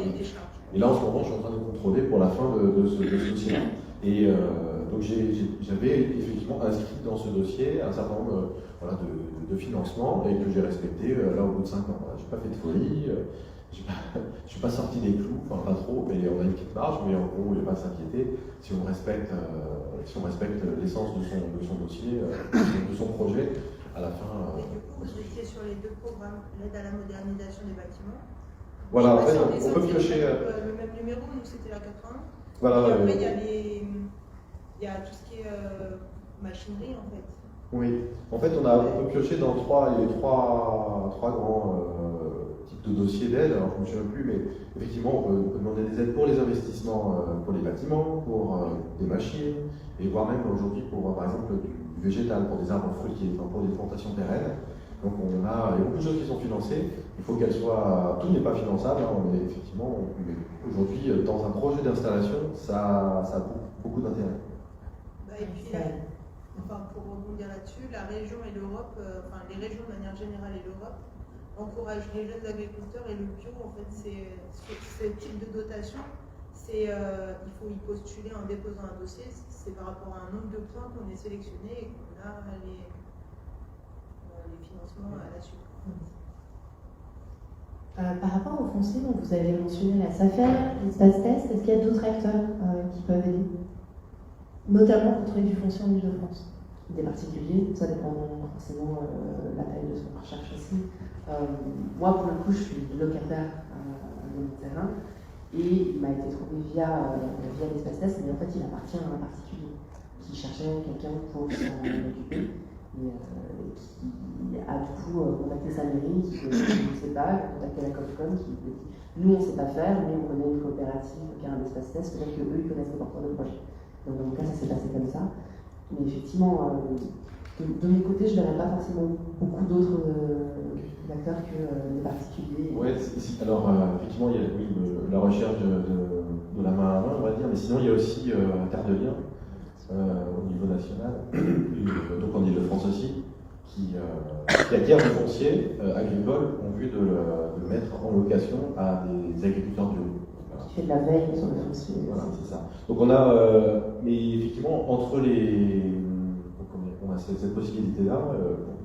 Et là, en ce moment, je suis en train de contrôler pour la fin de ce dossier-là. Et donc, j'avais effectivement inscrit dans ce dossier un certain nombre de financements et que j'ai respecté là au bout de 5 ans. Voilà, je n'ai pas fait de folie, je ne suis pas sorti des clous, enfin pas trop, mais on a une petite marge, mais en gros, il n'y a pas à s'inquiéter si on respecte l'essence de son dossier, de son projet à la fin. Et du coup, vous étiez sur les deux programmes, l'aide à la modernisation des bâtiments. Voilà, en fait, on peut piocher. Le même numéro, nous c'était la 80. Voilà, et après, il y a tout ce qui est machinerie en fait. Oui, en fait, on peut piocher dans trois grands types de dossiers d'aide. Alors, je ne me souviens plus, mais effectivement, on peut demander des aides pour les investissements, pour les bâtiments, pour des machines, et voire même aujourd'hui pour, par exemple, du végétal, pour des arbres fruitiers, pour des plantations pérennes. Donc il y a beaucoup de choses qui sont financées, il faut qu'elles soient... Tout n'est pas finançable, hein, mais effectivement, aujourd'hui, dans un projet d'installation, ça a beaucoup d'intérêt. Et puis, pour rebondir là-dessus, la région et l'Europe, les régions de manière générale et l'Europe, encouragent les jeunes agriculteurs et le bio, en fait, ce type de dotation, il faut y postuler en déposant un dossier, c'est par rapport à un nombre de points qu'on est sélectionné et qu'on a les financements à la suite. Par rapport au foncier, donc vous avez mentionné la SAFER, l'espace test, est-ce qu'il y a d'autres acteurs qui peuvent aider, notamment pour trouver du foncier en Ile-de-France? Des particuliers, ça dépend forcément la taille de ce qu'on recherche aussi. Moi, pour le coup, je suis locataire de mon terrain et il m'a été trouvé via l'espace test, mais en fait, il appartient à un particulier qui cherchait quelqu'un pour s'en occuper et qui a du coup contacté sa mairie, qui ne sait pas, contacté la Comcom, qui lui dit nous, on ne sait pas faire, mais on connaît une coopérative qui a un espace test, peut-être qu'eux, ils connaissent les porteurs de projet. Donc, dans mon cas, ça s'est passé comme ça. Mais effectivement, de mon côté, je ne verrais pas forcément beaucoup d'autres acteurs que les particuliers. Oui, alors effectivement, il y a la recherche de la main à main, on va dire, mais sinon, il y a aussi Terre de Liens au niveau national, donc en Ile-de-France aussi, qui acquièrent du foncier agricole en vue de le mettre en location à des agriculteurs bio. Qui fait de la veille sur le foncier. Voilà, c'est ça. Donc on a, mais effectivement, entre les... On a cette possibilité-là,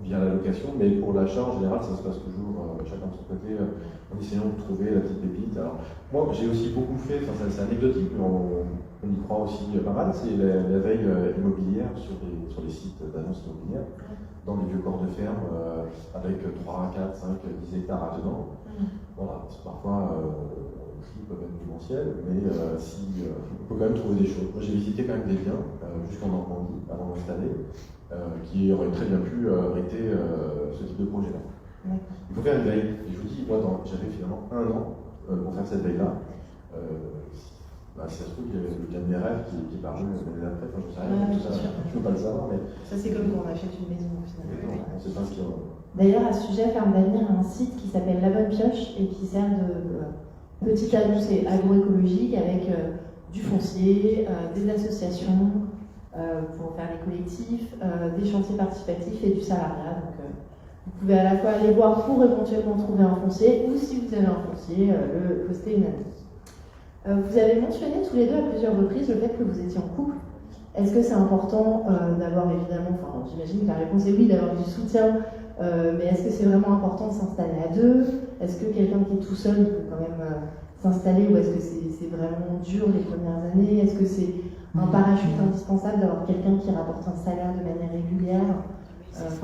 via la location, mais pour l'achat, en général, ça se passe toujours chacun de son côté, en essayant de trouver la petite pépite. Alors, moi, j'ai aussi beaucoup fait, c'est anecdotique, mais on y croit aussi pas mal, c'est la veille immobilière sur les sites d'annonces immobilières, dans les vieux corps de ferme, avec 3, 4, 5, 10 hectares dedans. Voilà, c'est parfois... peuvent être démentiels, mais on peut quand même trouver des choses. Moi j'ai visité quand même des biens jusqu'en Normandie avant d'installer, qui auraient très bien pu arrêter ce type de projet-là. Il faut faire une veille. Et je vous dis, moi j'avais finalement 1 an pour faire cette veille-là. Si ça se trouve, il y avait le bien de mes rêves qui est paru l'année d'après, je ne sais rien, je ne peux pas le savoir. Mais... Ça c'est comme quand on achète une maison finalement. On ne sait pas ce qu'il y a. D'ailleurs, à ce sujet, Ferme d'Avenir a un site qui s'appelle La Bonne Pioche et qui sert de petite annonce agroécologique avec du foncier, des associations pour faire les collectifs, des chantiers participatifs et du salariat. Donc, vous pouvez à la fois aller voir pour éventuellement trouver un foncier ou si vous avez un foncier, le poster une annonce. Vous avez mentionné tous les deux à plusieurs reprises le fait que vous étiez en couple. Est-ce que c'est important d'avoir évidemment, j'imagine que la réponse est oui, d'avoir du soutien, mais est-ce que c'est vraiment important de s'installer à deux? Est-ce que quelqu'un qui est tout seul peut quand même s'installer ou est-ce que c'est vraiment dur les premières années? Est-ce que c'est un parachute indispensable d'avoir quelqu'un qui rapporte un salaire de manière régulière?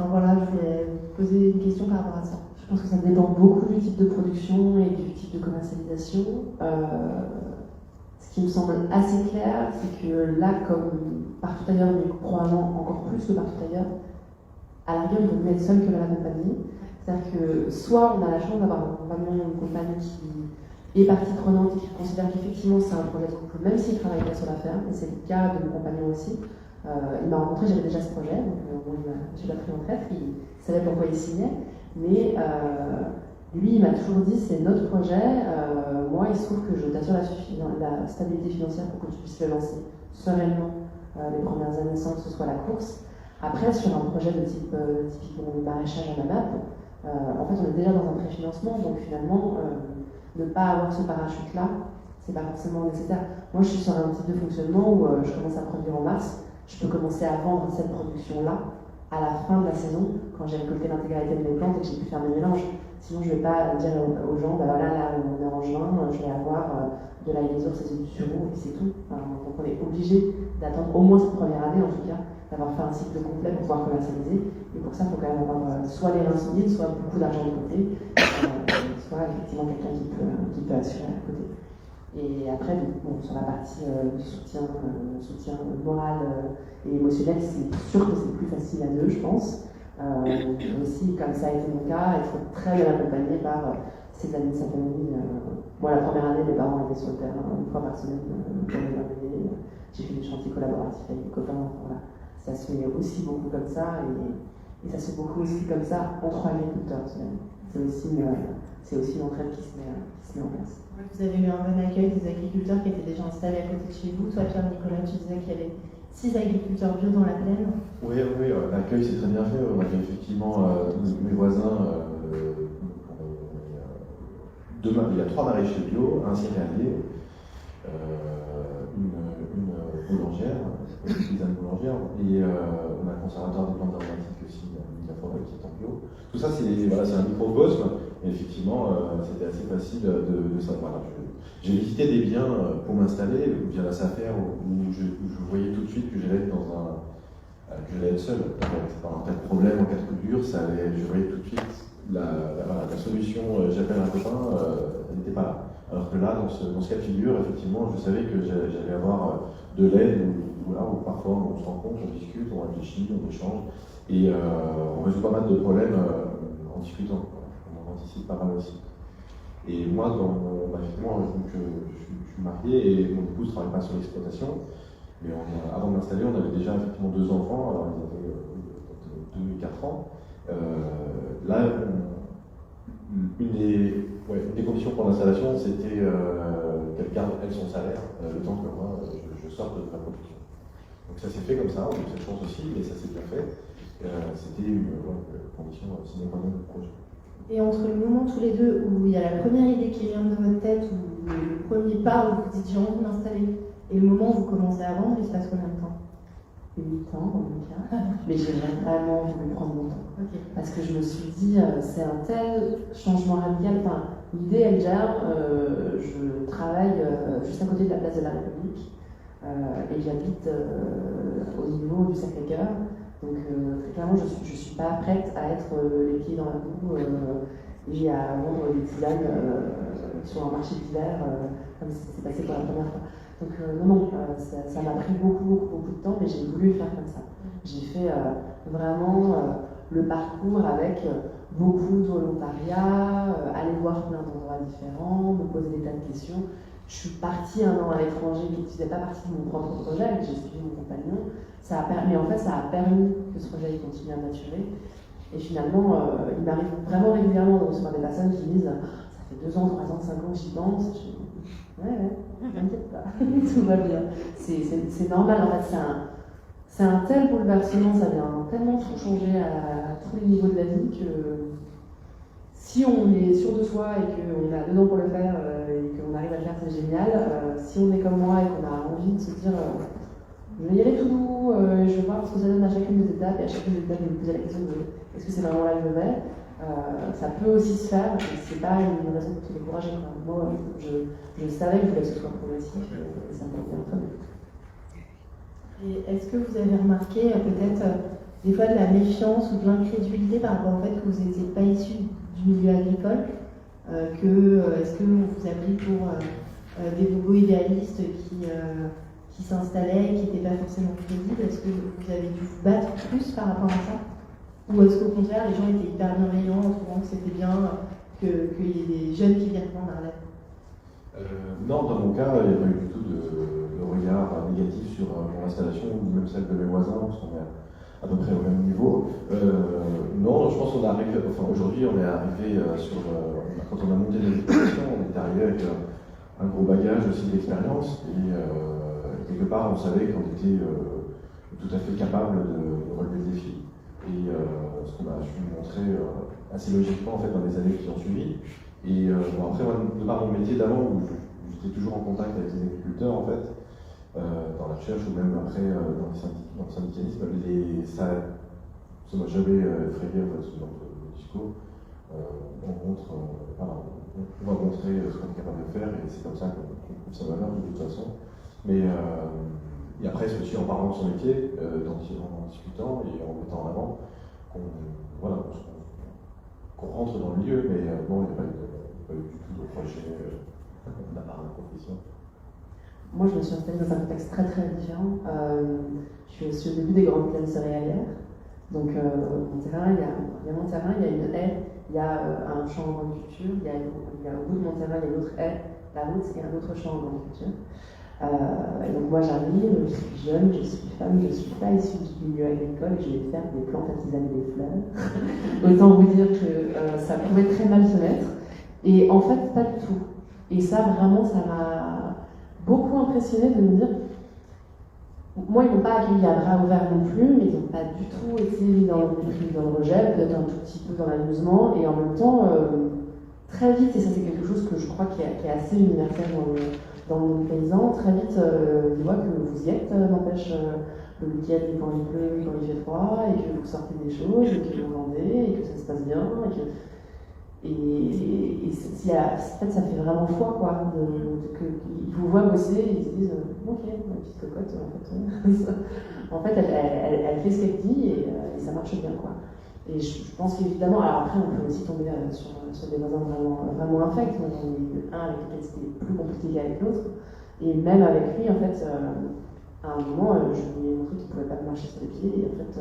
Voilà, je voulais vous poser une question par rapport à ça. Je pense que ça dépend beaucoup du type de production et du type de commercialisation. Ce qui me semble assez clair, c'est que là, comme partout ailleurs, mais probablement encore plus que partout ailleurs, à la rigueur, il vaut mieux être seul que mal accompagné. C'est-à-dire que soit on a la chance d'avoir un compagnon ou une compagne qui est partie prenante et qui considère qu'effectivement c'est un projet de couple, même s'il ne travaille pas sur la ferme, et c'est le cas de mon compagnon aussi. Il m'a rencontré, j'avais déjà ce projet, donc je l'ai pris en traître, il savait pourquoi il signait, mais lui il m'a toujours dit c'est notre projet, moi il se trouve que je t'assure la stabilité financière pour que tu puisses le lancer sereinement les premières années sans que ce soit la course. Après, sur un projet de type typiquement le maraîchage à la map, en fait on est déjà dans un préfinancement, donc finalement ne pas avoir ce parachute-là, c'est pas forcément nécessaire. Moi je suis sur un type de fonctionnement où je commence à produire en mars, je peux commencer à vendre cette production-là à la fin de la saison, quand j'ai récolté l'intégralité de mes plantes et que j'ai pu faire mes mélanges. Sinon je ne vais pas dire aux gens, bah voilà, là on est en juin, je vais avoir de la lisource et du sureau, et puis c'est tout. Donc on est obligé d'attendre au moins cette première année en tout cas, d'avoir fait un cycle complet pour pouvoir commercialiser. Et pour ça, il faut quand même avoir soit les reins solides, soit beaucoup d'argent de côté, soit effectivement quelqu'un qui peut assurer à côté. Et après, sur la partie soutien moral et émotionnel, c'est sûr que c'est plus facile à deux, je pense. Aussi, comme ça a été mon cas, être très bien accompagné par ses amis de sa famille. Moi, la première année, mes parents étaient sur le terrain 1 fois par semaine pour les aider. J'ai fait des chantiers collaboratifs avec des copains. Voilà. Ça se fait aussi beaucoup comme ça. Et Et ça se fait beaucoup aussi comme ça entre agriculteurs. C'est aussi une entraide qui se met en place. Vous avez eu un bon accueil des agriculteurs qui étaient déjà installés à côté de chez vous. Toi, Pierre-Nicolas, tu disais qu'il y avait 6 agriculteurs bio dans la plaine. Oui, l'accueil c'est très bien fait. On a effectivement mes voisins. Il y a 3 maraîchers bio, un céréalier, une boulangère, une paysanne boulangère, et on a un conservateur des plantes aromatiques aussi, la forêt qui est en bio. Tout ça, c'est un microcosme, et effectivement, c'était assez facile de savoir. J'ai visité des biens pour m'installer via la SAFER où je voyais tout de suite que j'allais être que j'allais être seul. En cas de problème, en cas de coup dur, je voyais tout de suite la solution, j'appelle un copain, elle n'était pas là. Alors que là, dans ce cas de figure, effectivement, je savais que j'allais avoir de l'aide où parfois on se rencontre, on discute, on réfléchit, on échange et on résout pas mal de problèmes en discutant. On anticipe pas mal aussi. Et moi, effectivement, je suis marié et mon épouse ne travaille pas sur l'exploitation. Mais avant de m'installer, on avait déjà effectivement 2 enfants, alors ils avaient 2 et 4 ans. Là, une des conditions pour l'installation, c'était qu'elle garde son salaire le temps que moi je sorte de la production. Donc ça s'est fait comme ça, on a eu cette chance aussi, mais ça s'est bien fait. C'était une condition sine qua non du projet. Et entre le moment tous les deux où il y a la première idée qui vient de votre tête, ou le premier pas où vous dites j'ai envie de m'installer, et le moment où vous commencez à vendre, il se passe combien de temps? 8 ans dans mon cas, mais j'ai vraiment voulu prendre mon temps. Okay. Parce que je me suis dit, c'est un tel changement radical. Enfin, l'idée, elle germe, je travaille juste à côté de la place de la République, et j'habite au niveau du Sacré-Cœur. Donc très clairement, je ne suis pas prête à être les pieds dans la boue et à vendre des tisanes sur un marché d'hiver, comme ça s'est passé pour la première fois. Donc non, ça m'a pris beaucoup de temps, mais j'ai voulu faire comme ça. J'ai fait vraiment le parcours avec beaucoup de volontariat, aller voir plein d'endroits différents, me poser des tas de questions. Je suis partie 1 an à l'étranger qui ne faisait pas partie de mon propre projet, j'ai suivi mon compagnon. Mais en fait, ça a permis que ce projet continue à maturer. Et finalement, il m'arrive vraiment régulièrement de recevoir des personnes qui me disent ça fait 2 ans, 3 ans, 5 ans que j'y pense. Ouais, t'inquiète pas, tout va bien. C'est normal, en fait, c'est un tel bouleversement, ça vient tellement tout changer à tous les niveaux de la vie que si on est sûr de soi et qu'on a 2 ans pour le faire et qu'on arrive à le faire, c'est génial. Si on est comme moi et qu'on a envie de se dire je vais y aller tout doux, je vais voir ce que ça donne à chacune des étapes, et à chacune des étapes, je vais me poser la question de est-ce que c'est vraiment là que je vais. Ça peut aussi se faire, et c'est pas une raison pour se décourager. Moi, je savais qu'il fallait que ce soit progressif, et ça me convient très bien. Et est-ce que vous avez remarqué peut-être des fois de la méfiance ou de l'incrédulité par rapport au fait que vous n'étiez pas issu du milieu agricole, est-ce que vous a pris pour des bobos idéalistes qui s'installaient, qui n'étaient pas forcément crédibles? Est-ce que vous avez dû vous battre plus par rapport à ça? Ou est-ce qu'au contraire, les gens étaient hyper bienveillants en trouvant que c'était bien qu'il y ait des jeunes qui viennent prendre Arlette? Non, dans mon cas, il n'y a pas eu du tout de regard négatif sur mon installation, ou même celle de mes voisins, parce qu'on est à peu près au même niveau. Non, je pense qu'on est arrivé, aujourd'hui, on est arrivé quand on a monté l'exploitation, on est arrivé avec un gros bagage aussi d'expérience, et quelque part, on savait qu'on était tout à fait capable de relever le défi. Et ce qu'on a su montrer assez logiquement en fait, dans les années qui ont suivi. Et après, moi, de par mon métier d'avant, où j'étais toujours en contact avec les agriculteurs, en fait, dans la recherche ou même après dans le syndicalisme, ça ne m'a jamais effrayé en fait, ce genre de discours. On va montrer ce qu'on est capable de faire et c'est comme ça qu'on trouve sa valeur de toute façon. Mais et après, c'est aussi en parlant de son métier, en discutant et en mettant en avant qu'on rentre dans le milieu, mais non, il n'y a pas eu du tout de projet de la part de la profession. Moi, je me suis installée dans un contexte très différent. Je suis au début des grandes plaines céréalières. Donc, mon terrain, il y a mon terrain, il y a une haie, il y a un champ en grande culture, il y a au bout de mon terrain, il y a une autre haie, la route et un autre champ en grande culture. Et donc moi j'arrive, je suis jeune, je suis femme, je ne suis pas issue du milieu agricole et je vais faire des plantes à tisane des fleurs. Autant vous dire que ça pouvait très mal se mettre. Et en fait, pas du tout. Et ça, vraiment, ça m'a beaucoup impressionnée de me dire, moi, ils m'ont pas accueilli à bras ouverts non plus, mais ils n'ont pas du tout été dans le rejet, peut-être un tout petit peu dans l'amusement, et en même temps, très vite, et ça c'est quelque chose que je crois qui est assez universel dans le monde paysan, très vite, ils voient que vous y êtes, n'empêche, le week-end quand il pleut, quand il fait froid, et que vous sortez des choses, et que vous vendez, et que ça se passe bien, et en fait, ça fait vraiment foi, quoi, qu'ils vous voient bosser et ils se disent ok, ma petite cocotte, en fait, elle fait ce qu'elle dit et ça marche bien, quoi. Et je pense qu'évidemment, alors après, on peut aussi tomber sur des voisins vraiment infects. Moi, j'en ai eu un avec lequel c'était plus compliqué qu'avec l'autre. Et même avec lui, en fait, à un moment, je lui ai montré qu'il ne pouvait pas marcher sur les pieds. Et en fait,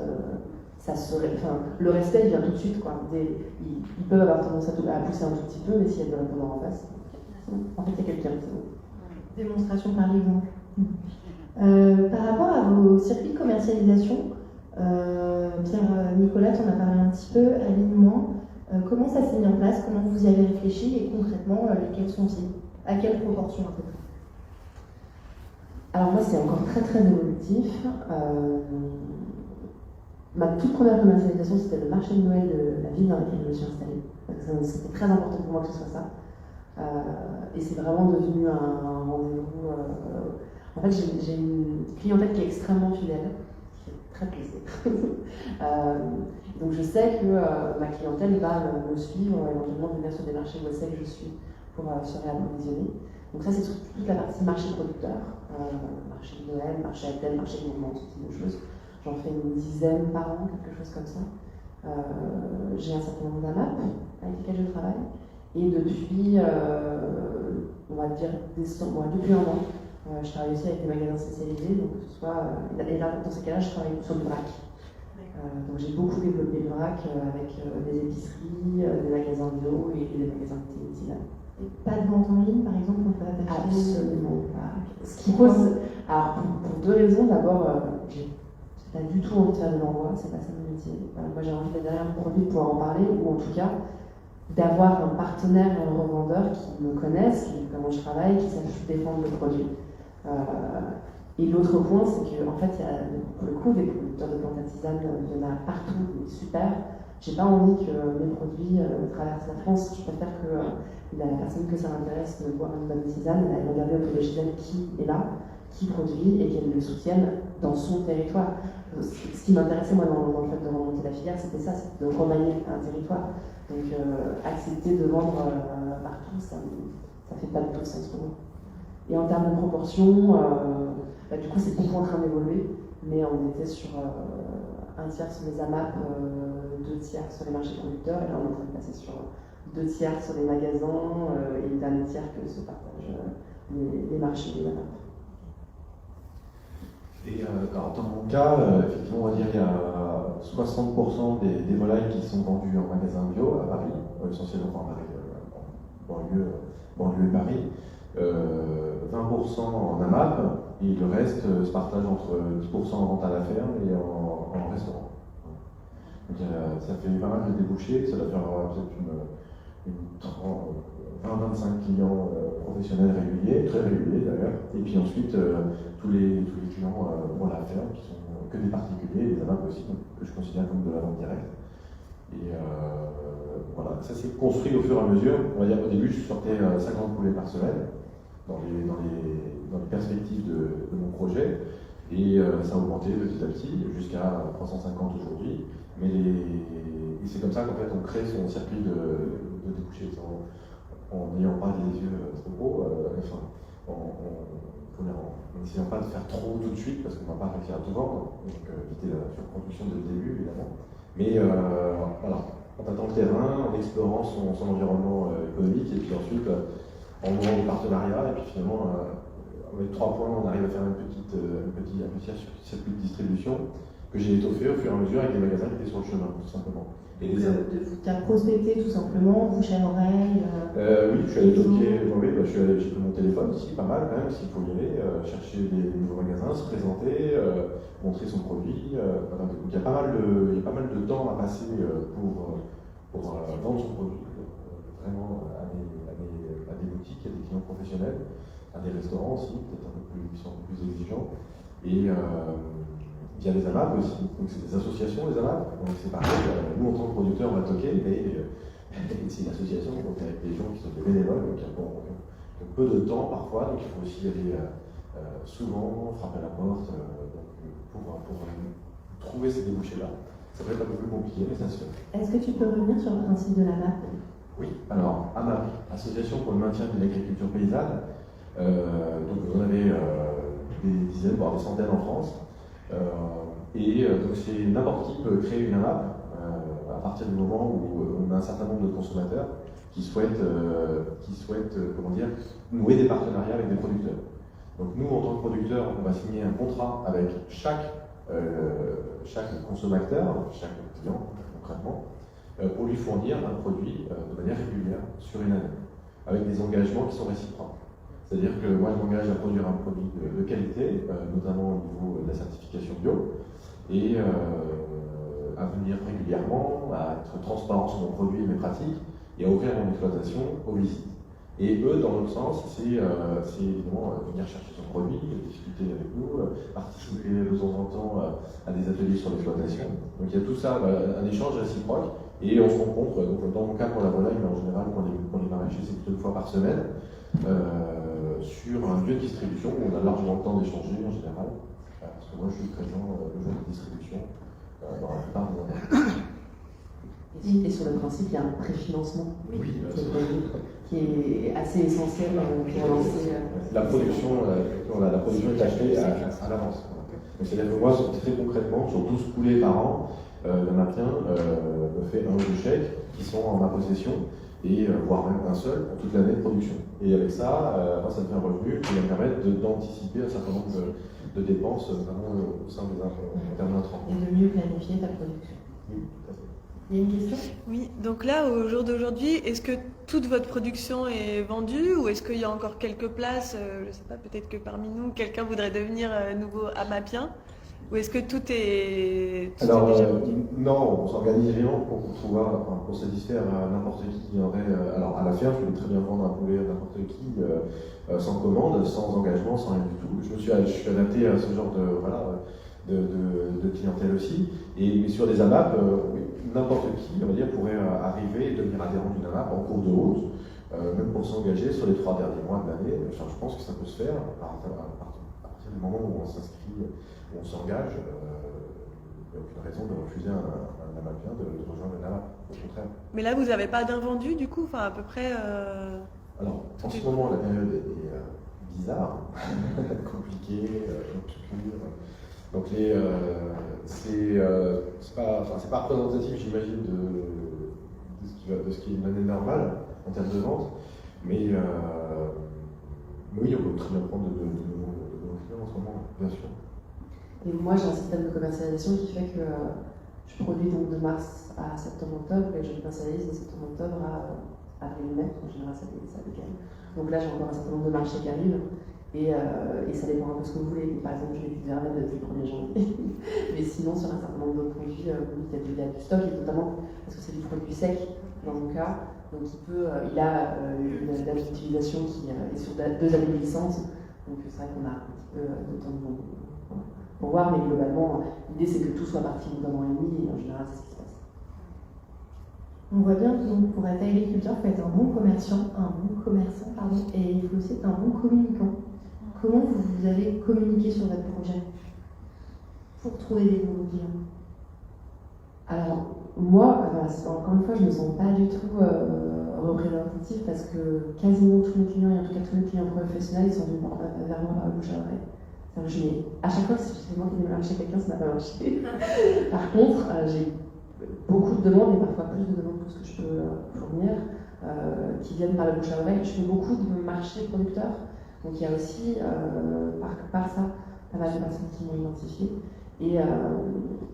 le respect il vient tout de suite, quoi. Ils peuvent avoir tendance à pousser un tout petit peu, mais s'il y a des répondants en face, en fait il y a quelqu'un, c'est bon. Démonstration par exemple. Par rapport à vos circuits de commercialisation, Pierre-Nicolas, tu en as parlé un petit peu, alignement, comment ça s'est mis en place, comment vous y avez réfléchi et concrètement, lesquels sont-ils? À quelle proportion à peu près? Alors moi c'est encore très très évolutif. Ma toute première commercialisation, c'était le marché de Noël de la ville dans laquelle je me suis installée. C'était très important pour moi que ce soit ça. Et c'est vraiment devenu un rendez-vous. En fait, j'ai une clientèle qui est extrêmement fidèle, qui fait très plaisir. Donc je sais que ma clientèle va me suivre, éventuellement venir sur des marchés où elle sait que je suis pour se réapprovisionner. Donc ça, c'est toute la partie marché producteur, marché de Noël, marché à thème, marché de mouvement, ce type de choses. J'en fais une dizaine par an, quelque chose comme ça. J'ai un certain nombre d'AMAP avec lesquels je travaille. Et depuis, on va dire, depuis un an, je travaille aussi avec des magasins spécialisés. Donc, que ce soit, et là, dans ces cas-là, je travaille sur le vrac. Donc j'ai beaucoup développé le vrac avec des épiceries, des magasins bio et des magasins de tisane. Et pas de vente en ligne, par exemple, on peut attacher? Absolument pas. Ce qui pose, alors pour deux raisons. D'abord, j'ai pas du tout envie de faire de l'envoi, c'est pas ça mon métier. Moi j'ai envie d'être derrière mon produit pour pouvoir en parler, ou en tout cas d'avoir un partenaire et un revendeur qui me connaissent, qui savent comment je travaille, qui savent défendre le produit. Et l'autre point, c'est qu'en fait, il y a pour le coup des producteurs de plantes à tisane, il y en a partout, super. J'ai pas envie que mes produits traversent la France. Je préfère que la personne que ça m'intéresse de boire une bonne tisane, elle aille regarder autour de chez elle qui est là, qui produit et qu'elle le soutienne dans son territoire. Ce qui m'intéressait moi dans le fait de remonter la filière, c'était ça, c'était de remanier un territoire. Donc accepter de vendre partout, ça fait pas du tout sens pour moi. Et en termes de proportion, du coup c'est beaucoup en train d'évoluer, mais on était sur un tiers sur les AMAP, 2 tiers sur les marchés producteurs, et là on est en train de passer sur 2 tiers sur les magasins et le dernier tiers que se partagent les marchés des AMAP. Et alors, dans mon cas, effectivement, on va dire qu'il y a 60% des volailles qui sont vendues en magasin bio à Paris, essentiellement à Paris, banlieue et Paris, 20% en AMAP, et le reste se partage entre 10% en vente à la ferme et en restaurant. Donc, ça fait pas mal de débouchés, ça doit faire peut-être une 20-25 clients professionnels réguliers, très réguliers d'ailleurs, et puis ensuite tous les clients pour la ferme qui sont que des particuliers, des AMAP aussi, donc, que je considère comme de la vente directe. Et voilà, ça s'est construit au fur et à mesure. On va dire qu'au début, je sortais 50 poulets par semaine dans les perspectives de mon projet, et ça a augmenté petit à petit jusqu'à 350 aujourd'hui. Mais et c'est comme ça qu'en fait on crée son circuit de débouchés en n'ayant pas des yeux trop gros, en n'essayant pas de faire trop tout de suite parce qu'on ne va pas réussir à tout vendre, donc éviter la surproduction dès le début évidemment. Mais voilà, en tâtant le terrain, en explorant son environnement économique, et puis ensuite en nouant des partenariats, et puis finalement avec 3 points on arrive à faire un petit circuit de distribution. que j'ai étoffé au fur et à mesure avec des magasins qui étaient sur le chemin, tout simplement. Et de vous faire prospecter tout simplement, bouche à l'oreille. Oui, je suis allé toquer, j'ai pris mon téléphone ici, pas mal quand même, s'il faut y aller, chercher des nouveaux magasins, se présenter, montrer son produit. Voilà. Donc il y a pas mal de temps à passer pour vendre son produit, vraiment à des boutiques, à des clients professionnels, à des restaurants aussi, peut-être qui sont un peu plus exigeants. Et il y a les AMAP aussi, donc c'est des associations, les AMAP. Donc c'est pareil, nous en tant que producteurs, on va toquer, mais c'est une association, donc avec des gens qui sont des bénévoles, qui ont peu de temps parfois, donc il faut aussi aller souvent, frapper à la porte, pour trouver ces débouchés-là. Ça peut être un peu plus compliqué, mais ça se fait. Est-ce que tu peux revenir sur le principe de l'AMAP? Oui, alors AMAP, Association pour le maintien de l'agriculture paysanne, donc on avait des dizaines, voire des centaines en France. Donc c'est n'importe qui peut créer une AMAP à partir du moment où on a un certain nombre de consommateurs qui souhaitent nouer des partenariats avec des producteurs. Donc nous, en tant que producteurs, on va signer un contrat avec chaque consommateur, chaque client concrètement, pour lui fournir un produit de manière régulière sur une année, avec des engagements qui sont réciproques. C'est-à-dire que moi, je m'engage à produire un produit de qualité, notamment au niveau de la certification bio, et à venir régulièrement, à être transparent sur mon produit et mes pratiques, et à ouvrir mon exploitation aux visites. Et eux, dans l'autre sens, c'est évidemment venir chercher son produit, discuter avec nous, participer de temps en temps à des ateliers sur l'exploitation. Donc il y a tout ça, un échange réciproque, et on se rencontre. Donc dans mon cas pour la volaille, mais en général pour les maraîchers, c'est plutôt 2 fois par semaine. Sur un lieu de distribution où on a largement le temps d'échanger en général, parce que moi je suis présent le jour de distribution dans la plupart des endroits. Et sur le principe, il y a un préfinancement qui est assez essentiel pour lancer. La production est achetée à l'avance. C'est-à-dire que moi, très concrètement, sur 12 poulets par an, il y en a qu'un me fait 1 ou 2 chèques qui sont en ma possession, et voire même un seul pour toute l'année de production. Et avec ça, ça me fait un revenu qui va me permettre d'anticiper un certain nombre de dépenses, notamment au sein des termes d'intrants. Et de mieux planifier ta production. Oui, tout à fait. Il y a une question? Oui, donc là, au jour d'aujourd'hui, est-ce que toute votre production est vendue ou est-ce qu'il y a encore quelques places, je ne sais pas, peut-être que parmi nous, quelqu'un voudrait devenir nouveau amapien? Ou est-ce que tout est déjà vendu? Non, on s'organise vraiment pour satisfaire n'importe qui aurait. Alors à la ferme, je peux très bien vendre un poulet à n'importe qui, sans commande, sans engagement, sans rien du tout. Je suis adapté à ce genre de clientèle aussi. Mais sur des AMAP, n'importe qui, on va dire, pourrait arriver et devenir adhérent d'une AMAP en cours de route, même pour s'engager sur les 3 derniers mois de l'année. Enfin, je pense que ça peut se faire à partir du moment où on s'inscrit, où on s'engage. Il n'y a aucune raison de refuser un AMAPien de rejoindre une AMAP, au contraire. Mais là, vous n'avez pas d'invendu du coup, enfin à peu près. Alors, en ce moment, la période est bizarre, compliquée, obscure. Donc c'est pas représentatif, j'imagine, de ce qui est une année normale en termes de vente, mais oui, on peut très bien prendre de nouveaux clients en ce moment, bien sûr. Et moi, j'ai un système de commercialisation qui fait que je produis donc de mars à septembre-octobre et je commercialise de septembre-octobre à avril-mai. En général, ça décale. Donc là, j'ai encore un certain nombre de marchés qui arrivent et ça dépend un peu de ce que vous voulez. Par exemple, je vais plus vermeil depuis le 1er janvier. Mais sinon, sur un certain nombre de produits, il y a du stock, et notamment parce que c'est du produit sec dans mon cas. Donc il a une date d'utilisation qui est sur 2 années de licence. Donc c'est vrai qu'on a un petit peu de temps pour voir, mais globalement, l'idée c'est que tout soit parti dans 1 an et demi, et en général, c'est ce qui se passe. On voit bien que donc, pour être agriculteur, il faut être un bon commerçant, et il faut aussi être un bon communicant. Comment vous allez communiquer sur votre projet pour trouver des nouveaux clients? Alors, moi, encore une fois, je ne me sens pas du tout représentative parce que quasiment tous mes clients, et en tout cas tous mes clients professionnels, ils sont venus vers moi par le bouche à oreille. À chaque fois que c'est moi qui ai marché quelqu'un, ça n'a pas marché. Par contre, j'ai beaucoup de demandes, et parfois plus de demandes que ce que je peux fournir, qui viennent par le bouche à oreille. Je fais beaucoup de marchés producteurs, donc il y a aussi, par ça, pas mal de personnes qui m'ont identifié. Et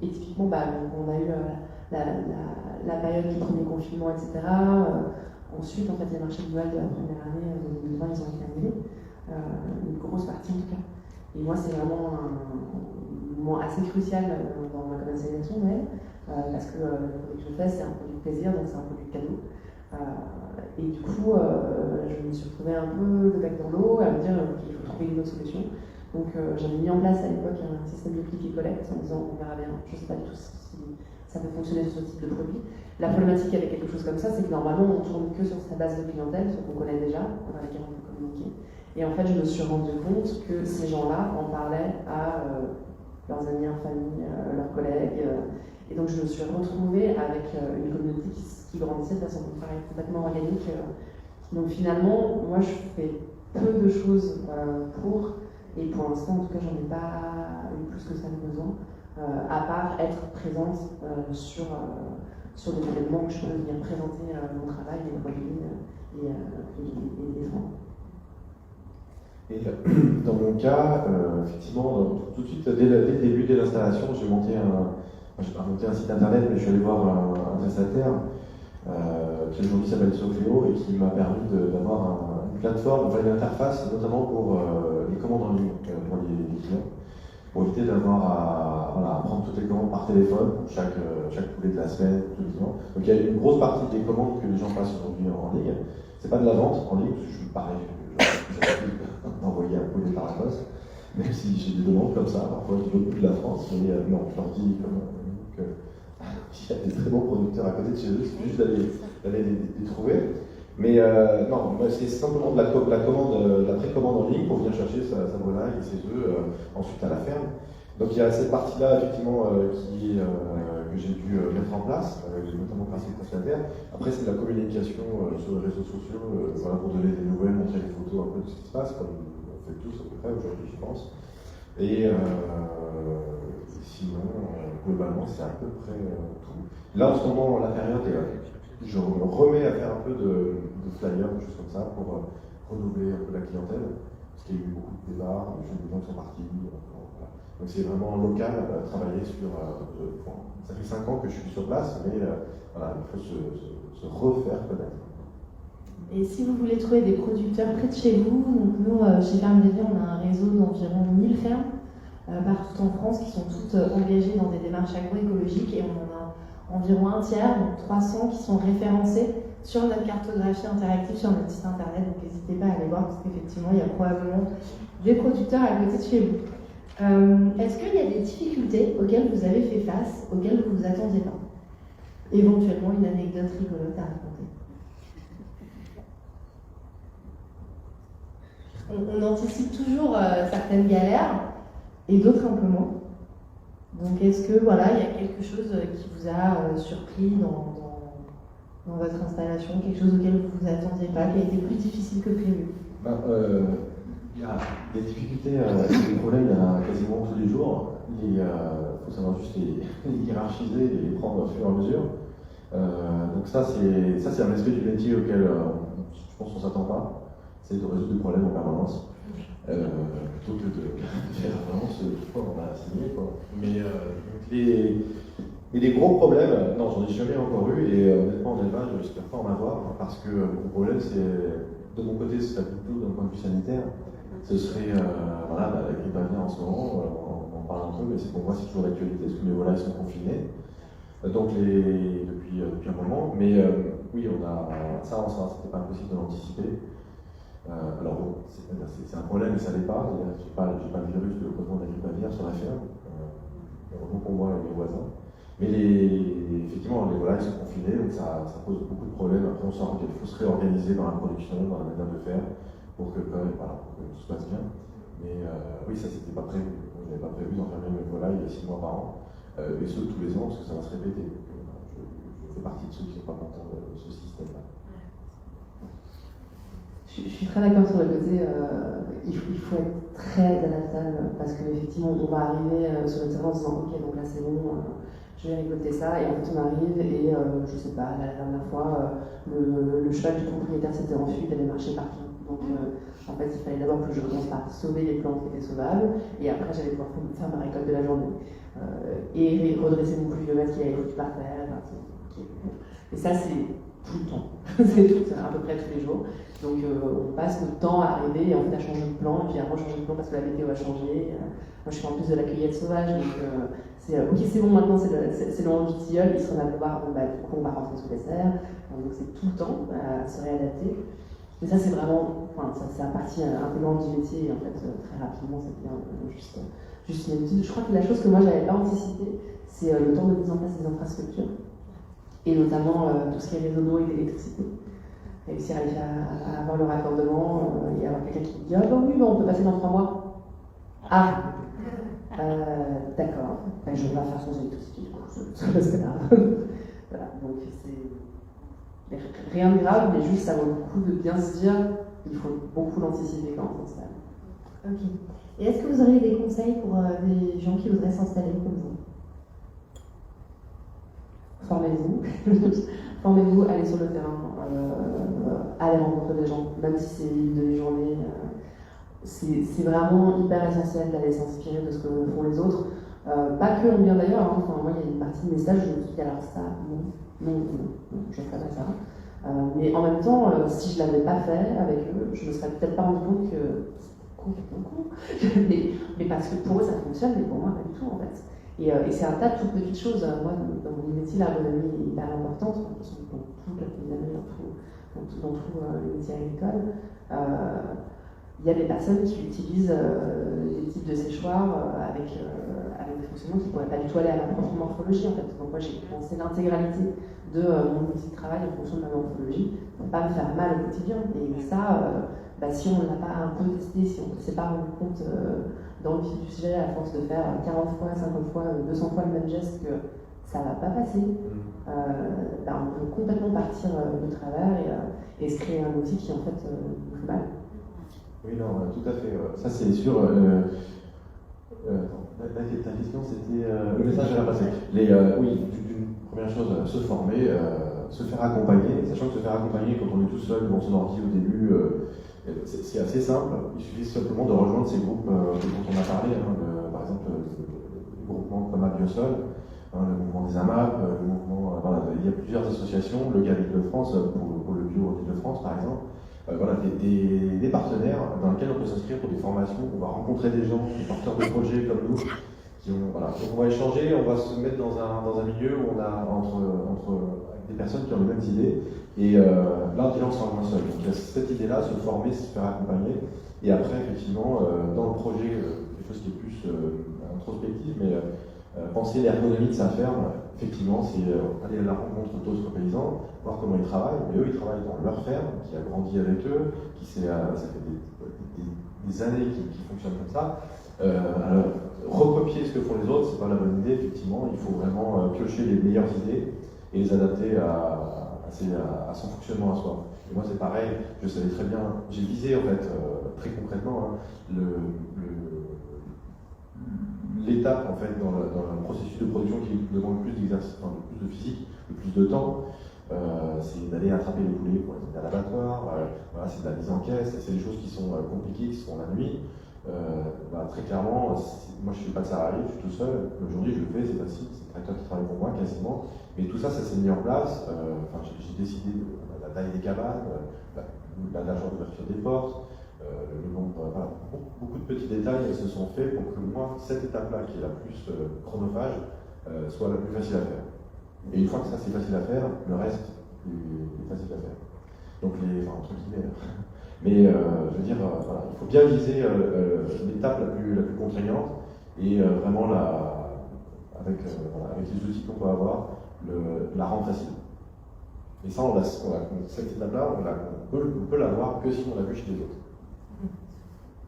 typiquement, on a eu la période du premier confinement, etc. Ensuite, en fait, les marchés de Noël de la première année 2020, ils ont été annulés, une grosse partie en tout cas. Et moi, c'est vraiment un moment assez crucial dans ma commercialisation, Noël, parce que le produit que je fais, c'est un produit de plaisir, donc c'est un produit de cadeau. Et du coup, je me suis retrouvée un peu le bec dans l'eau, à me dire qu'il faut trouver une autre solution. Donc j'avais mis en place à l'époque un système de click et collect en disant on verra bien, je ne sais pas du tout si ça peut fonctionner sur ce type de produit. La problématique avec quelque chose comme ça, c'est que normalement on ne tourne que sur sa base de clientèle, ce qu'on connaît déjà, avec laquelle on peut communiquer. Et en fait, je me suis rendu compte que ces gens-là en parlaient à leurs amis en famille, leurs collègues. Et donc je me suis retrouvée avec une communauté qui grandissait de façon complètement organique. Donc finalement, moi je fais peu de choses pour, et pour l'instant en tout cas j'en ai pas eu plus que ça de besoin, à part être présente sur des événements où je peux venir présenter mon travail, mes produits et les vendre. Et dans mon cas, effectivement, tout de suite, dès le début, dès l'installation, j'ai monté un site internet, mais je suis allé voir un prestataire qui aujourd'hui s'appelle Sofleo et qui m'a permis d'avoir une plateforme, enfin une interface, notamment pour les commandes en ligne pour les clients, pour éviter d'avoir à prendre toutes les commandes par téléphone, chaque poulet de la semaine, tous les clients. Donc il y a une grosse partie des commandes que les gens passent aujourd'hui en ligne. C'est pas de la vente en ligne, parce que j'ai envoyer un poulet par la poste, même si j'ai des demandes comme ça, parfois je dis au bout de la France, mais non, je leur dis qu'il y a des très bons producteurs à côté de chez eux, c'est juste d'aller les trouver. Mais non, c'est simplement de la précommande en ligne pour venir chercher sa volaille et ses œufs ensuite à la ferme. Donc il y a cette partie-là effectivement que j'ai dû mettre en place, notamment grâce au prestataire. Après c'est de la communication sur les réseaux sociaux, voilà, pour donner des nouvelles, montrer des photos un peu de ce qui se passe, comme on fait tous à peu près aujourd'hui je pense. Et sinon, globalement c'est à peu près tout. Là en ce moment, la période je me remets à faire un peu de flyers, des choses comme ça, pour renouveler un peu la clientèle, parce qu'il y a eu beaucoup de départs, des gens qui sont partis. Voilà. Donc c'est vraiment local, travailler sur. Ça fait 5 ans que je suis sur place, mais voilà, il faut se refaire connaître. Et si vous voulez trouver des producteurs près de chez vous, donc nous, chez Ferme des Vies, on a un réseau d'environ 1000 fermes partout en France qui sont toutes engagées dans des démarches agroécologiques et on en a environ un tiers, donc 300 qui sont référencés sur notre cartographie interactive sur notre site internet. Donc n'hésitez pas à aller voir parce qu'effectivement, il y a probablement des producteurs à côté de chez vous. Est-ce qu'il y a des difficultés auxquelles vous avez fait face, auxquelles vous ne vous attendiez pas? Éventuellement une anecdote rigolote à raconter. On anticipe toujours certaines galères et d'autres un peu moins. Donc est-ce que voilà, il y a quelque chose qui vous a surpris dans votre installation, quelque chose auquel vous ne vous attendiez pas, qui a été plus difficile que prévu? Il y a des difficultés, des problèmes, il y en a quasiment tous les jours. Il faut savoir juste les hiérarchiser et les prendre au fur et à mesure. Donc ça c'est un aspect du métier auquel je pense qu'on ne s'attend pas. C'est de résoudre des problèmes en permanence. Plutôt que de faire vraiment ce qu'on a signé. Mais les gros problèmes, non, j'en ai jamais encore eu, et honnêtement en élevage, j'espère pas en avoir, parce que le problème c'est, de mon côté, ce serait plutôt d'un point de vue sanitaire. Ce serait, voilà, la grippe aviaire en ce moment, on en parle un peu, mais c'est pour moi c'est toujours d'actualité, parce que mes volailles sont confinées. Donc depuis un moment, mais oui, c'était pas impossible de l'anticiper. Alors bon, c'est un problème, mais ça l'est pas. J'ai pas le virus de l'opposement de la grippe aviaire sur la ferme, heureusement pour moi et mes voisins. Mais effectivement, les volailles sont confinées, donc ça pose beaucoup de problèmes. Après, on sent qu'il faut se réorganiser dans la production, dans la manière de faire, pour que tout se passe bien. Mais oui, ça c'était pas prévu. Je n'avais pas prévu d'enfermer mes volailles 6 mois par an, et ce tous les ans, parce que ça va se répéter. Je fais partie de ceux qui ne sont pas contents de ce système-là. Je suis très d'accord sur le côté, il faut être très adaptable parce qu'effectivement on va arriver sur le terrain en disant ok donc là c'est bon, je vais récolter ça, et en fait on arrive et je sais pas, la dernière fois le cheval du propriétaire s'était enfui, il avait marché partout Donc en fait, il fallait d'abord que je commence par sauver les plantes qui étaient sauvables, et après j'allais pouvoir faire ma récolte de la journée. Et redresser mon pluviomètre qui avait foutu par terre. Et ça, c'est tout le temps. C'est à peu près tous les jours. Donc on passe notre temps à arriver et en fait à changer de plan, et puis à rechanger de plan parce que la météo a changé. Moi je fais en plus de la cueillette sauvage, donc c'est ok, c'est bon, maintenant c'est le moment du tilleul, il se voir, bon, bah, du coup on va rentrer sous les serres. Donc c'est tout le temps à se réadapter. Mais ça c'est vraiment, enfin, c'est la partie intégrante du métier, et en fait très rapidement ça devient juste une habitude. Je crois que la chose que moi j'avais pas anticipée, c'est le temps de mise en place des infrastructures, et notamment tout ce qui est réseau d'eau et d'électricité. Réussir à avoir le raccordement et avoir quelqu'un qui dit « Ah bah oui, bah on peut passer dans 3 mois. » Ah d'accord, ben, je vais faire sans électricité, c'est pas grave. Voilà, donc c'est rien de grave, mais juste ça vaut le coup de bien se dire il faut beaucoup l'anticiper quand on s'installe. Ok. Et est-ce que vous auriez des conseils pour des gens qui voudraient s'installer comme vous? Formez-vous, allez sur le terrain, allez rencontrer des gens, même si c'est une demi-journée. C'est vraiment hyper essentiel d'aller s'inspirer de ce que font les autres. Pas que on vient d'ailleurs, hein. Enfin, moi il y a une partie de mes stages, je me suis dit alors ça, non, je ne ferai pas ça. Mais en même temps, si je ne l'avais pas fait avec eux, je ne me serais peut-être pas rendu compte que c'était complètement con. mais parce que pour eux ça fonctionne, mais pour moi pas du tout en fait. Et c'est un tas de toutes petites choses. Moi, dans mon métier, l'ergonomie est hyper importante, dans tout les métiers agricoles. Il y a des personnes qui utilisent des types de séchoirs avec des fonctionnements qui ne pourraient pas du tout aller à ma propre morphologie en fait. Donc moi j'ai pensé l'intégralité de mon outil de travail en fonction de ma morphologie pour ne pas me faire mal au quotidien. Et ça, si on ne l'a pas un peu testé, si on ne s'est pas rendu compte dans le vif du sujet à force de faire 40 fois, 50 fois, 200 fois le même geste que ça ne va pas passer, on peut complètement partir de travers et se créer un outil qui en fait nous fait mal. Oui, non, tout à fait. Ça, c'est sûr. Ta question, c'était le message à la passer. Oui, une première chose, se former, se faire accompagner, sachant que se faire accompagner quand on est tout seul devant son ordi au début, c'est assez simple. Il suffit simplement de rejoindre ces groupes dont on a parlé, par exemple le groupement comme Biosol, le mouvement des AMAP, le mouvement. Il y a plusieurs associations, le GAB Île-de-France pour le bio d'Île-de-France par exemple. Des partenaires dans lesquels on peut s'inscrire pour des formations, on va rencontrer des gens, des porteurs de projets comme nous, donc on va échanger, on va se mettre dans un milieu où on a entre des personnes qui ont les mêmes idées, et là on sera moins seul. Donc il y a cette idée-là, se former, se faire accompagner, et après effectivement dans le projet, quelque chose qui est plus introspectif, mais penser l'ergonomie de sa ferme, effectivement, c'est aller à la rencontre d'autres paysans, voir comment ils travaillent. Et eux, ils travaillent dans leur ferme, qui a grandi avec eux, ça fait des années qu'ils fonctionnent comme ça. Alors, recopier ce que font les autres, c'est pas la bonne idée, effectivement. Il faut vraiment piocher les meilleures idées et les adapter à son fonctionnement à soi. Et moi, c'est pareil, je savais très bien, j'ai visé, en fait, très concrètement, l'étape en fait dans le processus de production qui demande le plus d'exercice, le plus de physique, le plus de temps, c'est d'aller attraper les poulets pour les mettre à l'abattoir, c'est de la mise en caisse, c'est des choses qui sont compliquées, qui sont la nuit. Très clairement, moi je ne suis pas salarié, je suis tout seul, aujourd'hui je le fais, c'est facile, c'est le tracteur qui travaille pour moi quasiment, mais tout ça, ça s'est mis en place, j'ai décidé de la taille des cabanes, la largeur d'ouverture des portes, le nombre, beaucoup de petits détails se sont faits pour que moi, cette étape-là, qui est la plus chronophage, soit la plus facile à faire. Et une fois que ça c'est facile à faire, le reste est facile à faire. Donc entre guillemets. Mais je veux dire, il faut bien viser l'étape la plus contraignante et vraiment avec les outils qu'on peut avoir, la rendre facile. Et ça, cette étape-là, on peut l'avoir que si on l'a vu chez les autres.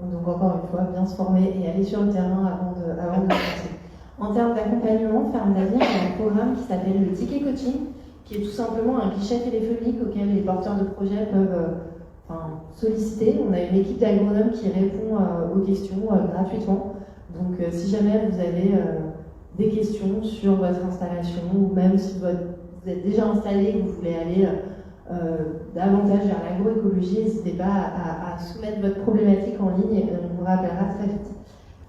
Donc encore une fois, bien se former et aller sur le terrain avant de partir. En termes d'accompagnement, Ferme d'Avenir, il y a un programme qui s'appelle le Ticket Coaching, qui est tout simplement un guichet téléphonique auquel les porteurs de projets peuvent solliciter. On a une équipe d'agronomes qui répond aux questions gratuitement. Donc si jamais vous avez des questions sur votre installation, ou même si vous êtes déjà installé et que vous voulez aller davantage vers l'agroécologie, n'hésitez pas à soumettre votre problématique en ligne et on vous rappellera très vite.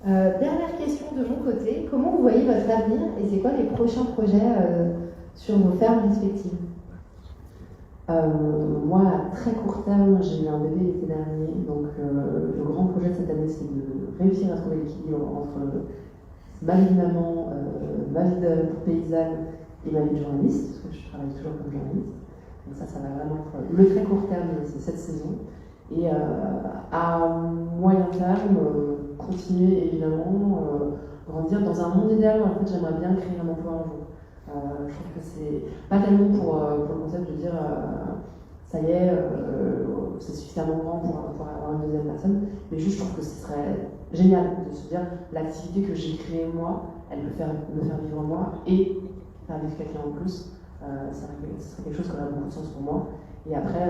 Dernière question de mon côté, comment vous voyez votre avenir et c'est quoi les prochains projets sur vos fermes respectives? Moi, à très court terme, j'ai eu un bébé l'été dernier, donc le grand projet de cette année, c'est de réussir à trouver l'équilibre entre ma vie de maman, ma vie de paysanne et ma vie de journaliste, parce que je travaille toujours comme journaliste. Donc ça va vraiment être le très court terme, c'est cette saison. Et à moyen terme, continuer évidemment, grandir dans un monde idéal. En fait, j'aimerais bien créer un emploi un jour. Je trouve que c'est pas tellement pour le concept de dire ça y est, c'est suffisamment grand pour avoir une deuxième personne, mais juste je trouve que ce serait génial de se dire l'activité que j'ai créée moi, elle peut me faire vivre moi et faire vivre quelqu'un en plus. Ce serait quelque chose qui aurait beaucoup de sens pour moi. Et après,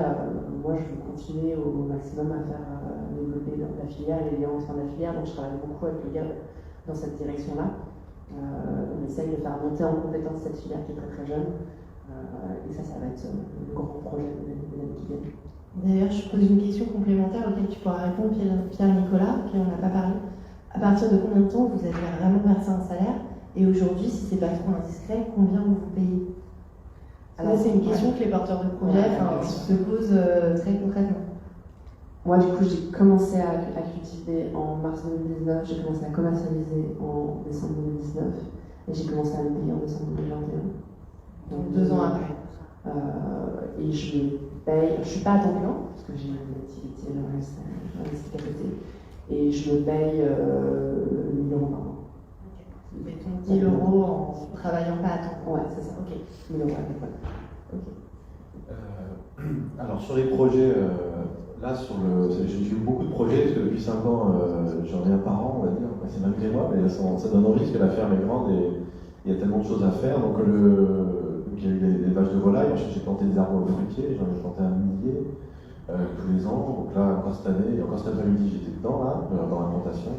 moi je veux continuer au maximum à faire développer la filière et les liens au sein de la filière, donc je travaille beaucoup avec le gars dans cette direction-là. On essaye de faire monter en compétence cette filière qui est très très jeune. Et ça va être le grand projet de l'année qui vient. D'ailleurs, je pose une question complémentaire auquel tu pourras répondre, Pierre-Nicolas, qui on n'a pas parlé. À partir de combien de temps vous avez vraiment versé un salaire? Et aujourd'hui, si c'est pas trop indiscret, combien vous payez? Alors, c'est une question que les porteurs de projet se posent très concrètement. Moi, du coup, j'ai commencé à cultiver en mars 2019, j'ai commencé à commercialiser en décembre 2019 et j'ai commencé à le payer en décembre 2021. Donc 2 ans après. Et je me paye, je suis pas à temps plein, parce que j'ai une activité journalistique à côté, et je me paye 1 000 € par mois. Mettons 10 € en travaillant pas à temps. Ouais, c'est ça. Ok. 1 000 € à peu près. Alors sur les projets, là j'ai eu beaucoup de projets, parce que depuis 5 ans j'en ai un par an, on va dire, c'est malgré moi, mais ça donne envie parce que la ferme est grande et il y a tellement de choses à faire. Donc il y a eu des vaches de volaille, ensuite j'ai planté des arbres fruitiers, j'en ai planté un millier tous les ans. Donc là, encore cette année, et encore cet après-midi, j'étais dedans, là, dans la plantation.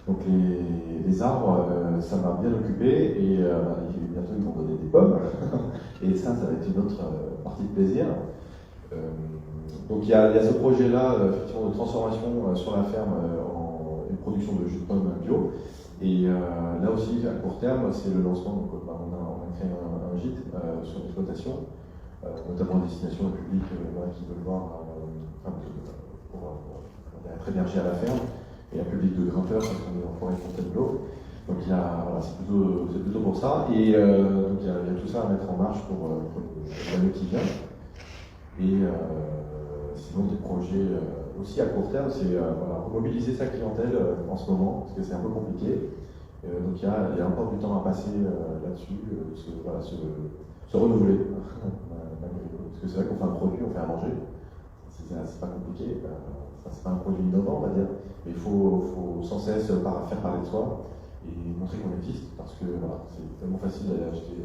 Donc les arbres, ça m'a bien occupé et bientôt ils vont donner des pommes. Et ça va être une autre partie de plaisir. Donc il y a ce projet-là, effectivement, de transformation sur la ferme en une production de jus de pommes bio. Et là aussi, à court terme, c'est le lancement. Donc, on a créé un gîte sur l'exploitation, notamment à destination d'un public qui veut voir pour être hébergé à la ferme, et un public de grimpeurs parce qu'on est en forêt de Fontainebleau. Donc c'est plutôt pour ça. Et donc il y a tout ça à mettre en marche pour l'année qui vient. Et sinon des projets aussi à court terme, c'est mobiliser sa clientèle en ce moment, parce que c'est un peu compliqué. Donc il y a encore du temps à passer là-dessus, se renouveler. Parce que c'est vrai qu'on fait un produit, on fait à manger, c'est pas compliqué. C'est pas un produit innovant, on va dire, mais il faut sans cesse faire parler de soi et montrer qu'on existe, parce que c'est tellement facile d'aller acheter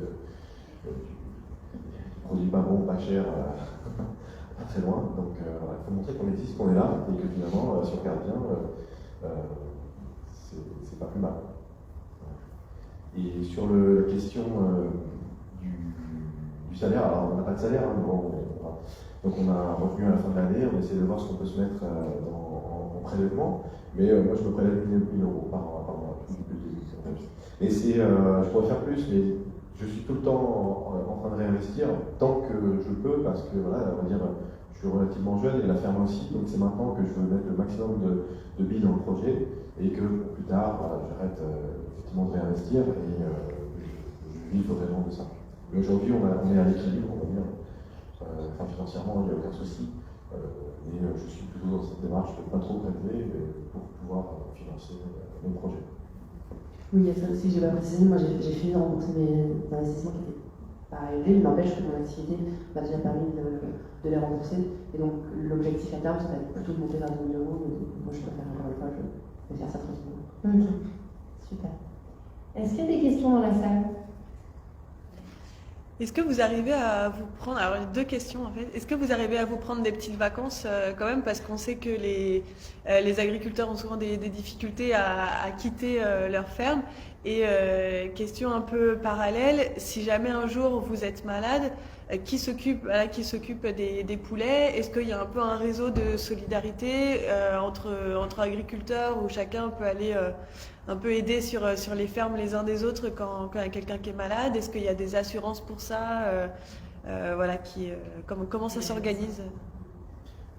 des produits pas bons, pas chers, pas très loin. Donc il faut montrer qu'on existe, qu'on est là, et que finalement, si on regarde bien, c'est pas plus mal. Et sur la question du salaire, alors on n'a pas de salaire, donc on a un revenu à la fin de l'année, on essaie de voir ce qu'on peut se mettre en prélèvement, mais moi je me prélève 1 000 € par mois. Et je pourrais faire plus, mais je suis tout le temps en train de réinvestir tant que je peux, parce que on va dire, je suis relativement jeune et la ferme aussi, donc c'est maintenant que je veux mettre le maximum de billes dans le projet et que plus tard j'arrête effectivement de réinvestir et je vis vraiment de ça. Mais aujourd'hui on est à l'équilibre, on va dire. Financièrement, il n'y a aucun souci, mais je suis plutôt dans cette démarche de ne pas trop prélever pour pouvoir financer mon projet. Oui, il y a ça aussi, je vais pas préciser. Moi, j'ai fini de rembourser mes investissements qui n'étaient pas élevés, mais n'empêche que mon activité m'a déjà permis de les rembourser. Et donc, l'objectif à terme, ça va être plutôt de monter vers 2 000 €. Mais moi, je préfère encore une fois, je vais faire ça tranquillement. Ok, super. Est-ce qu'il y a des questions dans la salle? Est-ce que vous arrivez à vous prendre, alors 2 questions en fait, est-ce que vous arrivez à vous prendre des petites vacances quand même, parce qu'on sait que les agriculteurs ont souvent des difficultés à quitter leur ferme, et question un peu parallèle, si jamais un jour vous êtes malade, qui s'occupe des poulets? Est-ce qu'il y a un peu un réseau de solidarité entre agriculteurs où chacun peut aller un peu aider sur les fermes les uns des autres quand il y a quelqu'un qui est malade? Est-ce qu'il y a des assurances pour ça? Voilà, comment ça s'organise?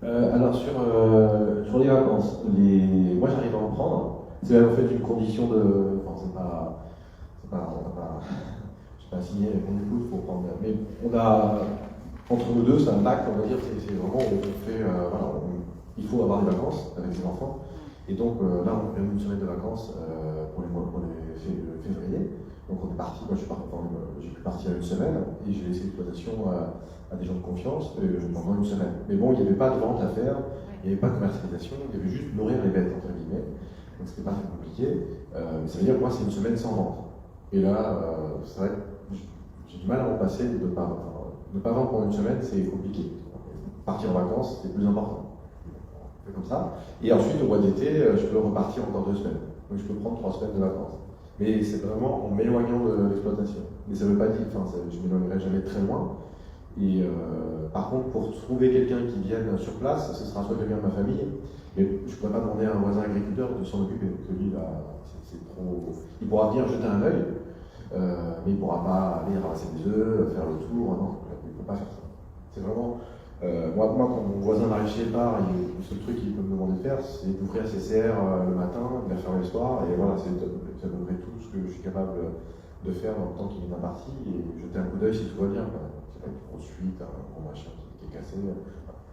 Alors sur les vacances, moi j'arrive à en prendre. C'est même en fait une condition de. Enfin, on n'a pas. Je n'ai pas signé avec mon épouse pour prendre. Mais on a. Entre nous deux, c'est un pacte, on va dire. C'est vraiment. On fait. Voilà, il faut avoir des vacances avec ses enfants. Et donc là, on a prévu une semaine de vacances pour les février. Donc on est parti. Moi, j'ai pu partir une semaine et j'ai laissé l'exploitation à des gens de confiance pendant une semaine. Mais bon, il n'y avait pas de vente à faire, il n'y avait pas de commercialisation, il y avait juste nourrir les bêtes, entre guillemets. Donc c'était pas très compliqué. Ça veut dire que moi, c'est une semaine sans vente. Et là, c'est vrai que j'ai du mal à m'en passer de ne pas vendre pendant une semaine, c'est compliqué. Partir en vacances, c'est plus important. On fait comme ça. Et ensuite, au mois d'été, je peux repartir encore 2 semaines. Donc je peux prendre 3 semaines de vacances. Mais c'est vraiment en m'éloignant de l'exploitation. Mais ça ne veut pas dire, je ne m'éloignerai jamais très loin. Et par contre, pour trouver quelqu'un qui vienne sur place, ce sera soit quelqu'un de ma famille, mais je ne pourrais pas demander à un voisin agriculteur de s'en occuper, parce que lui, c'est trop. Il pourra venir jeter un œil, mais il ne pourra pas aller ramasser des œufs, faire le tour, non, il ne peut pas faire ça. C'est vraiment. Moi, quand mon voisin maraîcher part, le seul truc qu'il peut me demander de faire, c'est d'ouvrir ses serres le matin, de la fermer le soir, et voilà, c'est à peu près tout ce que je suis capable de faire dans le temps qu'il est parti, et jeter un coup d'œil si tout va bien. C'est pas une grosse fuite, un gros machin qui est cassé,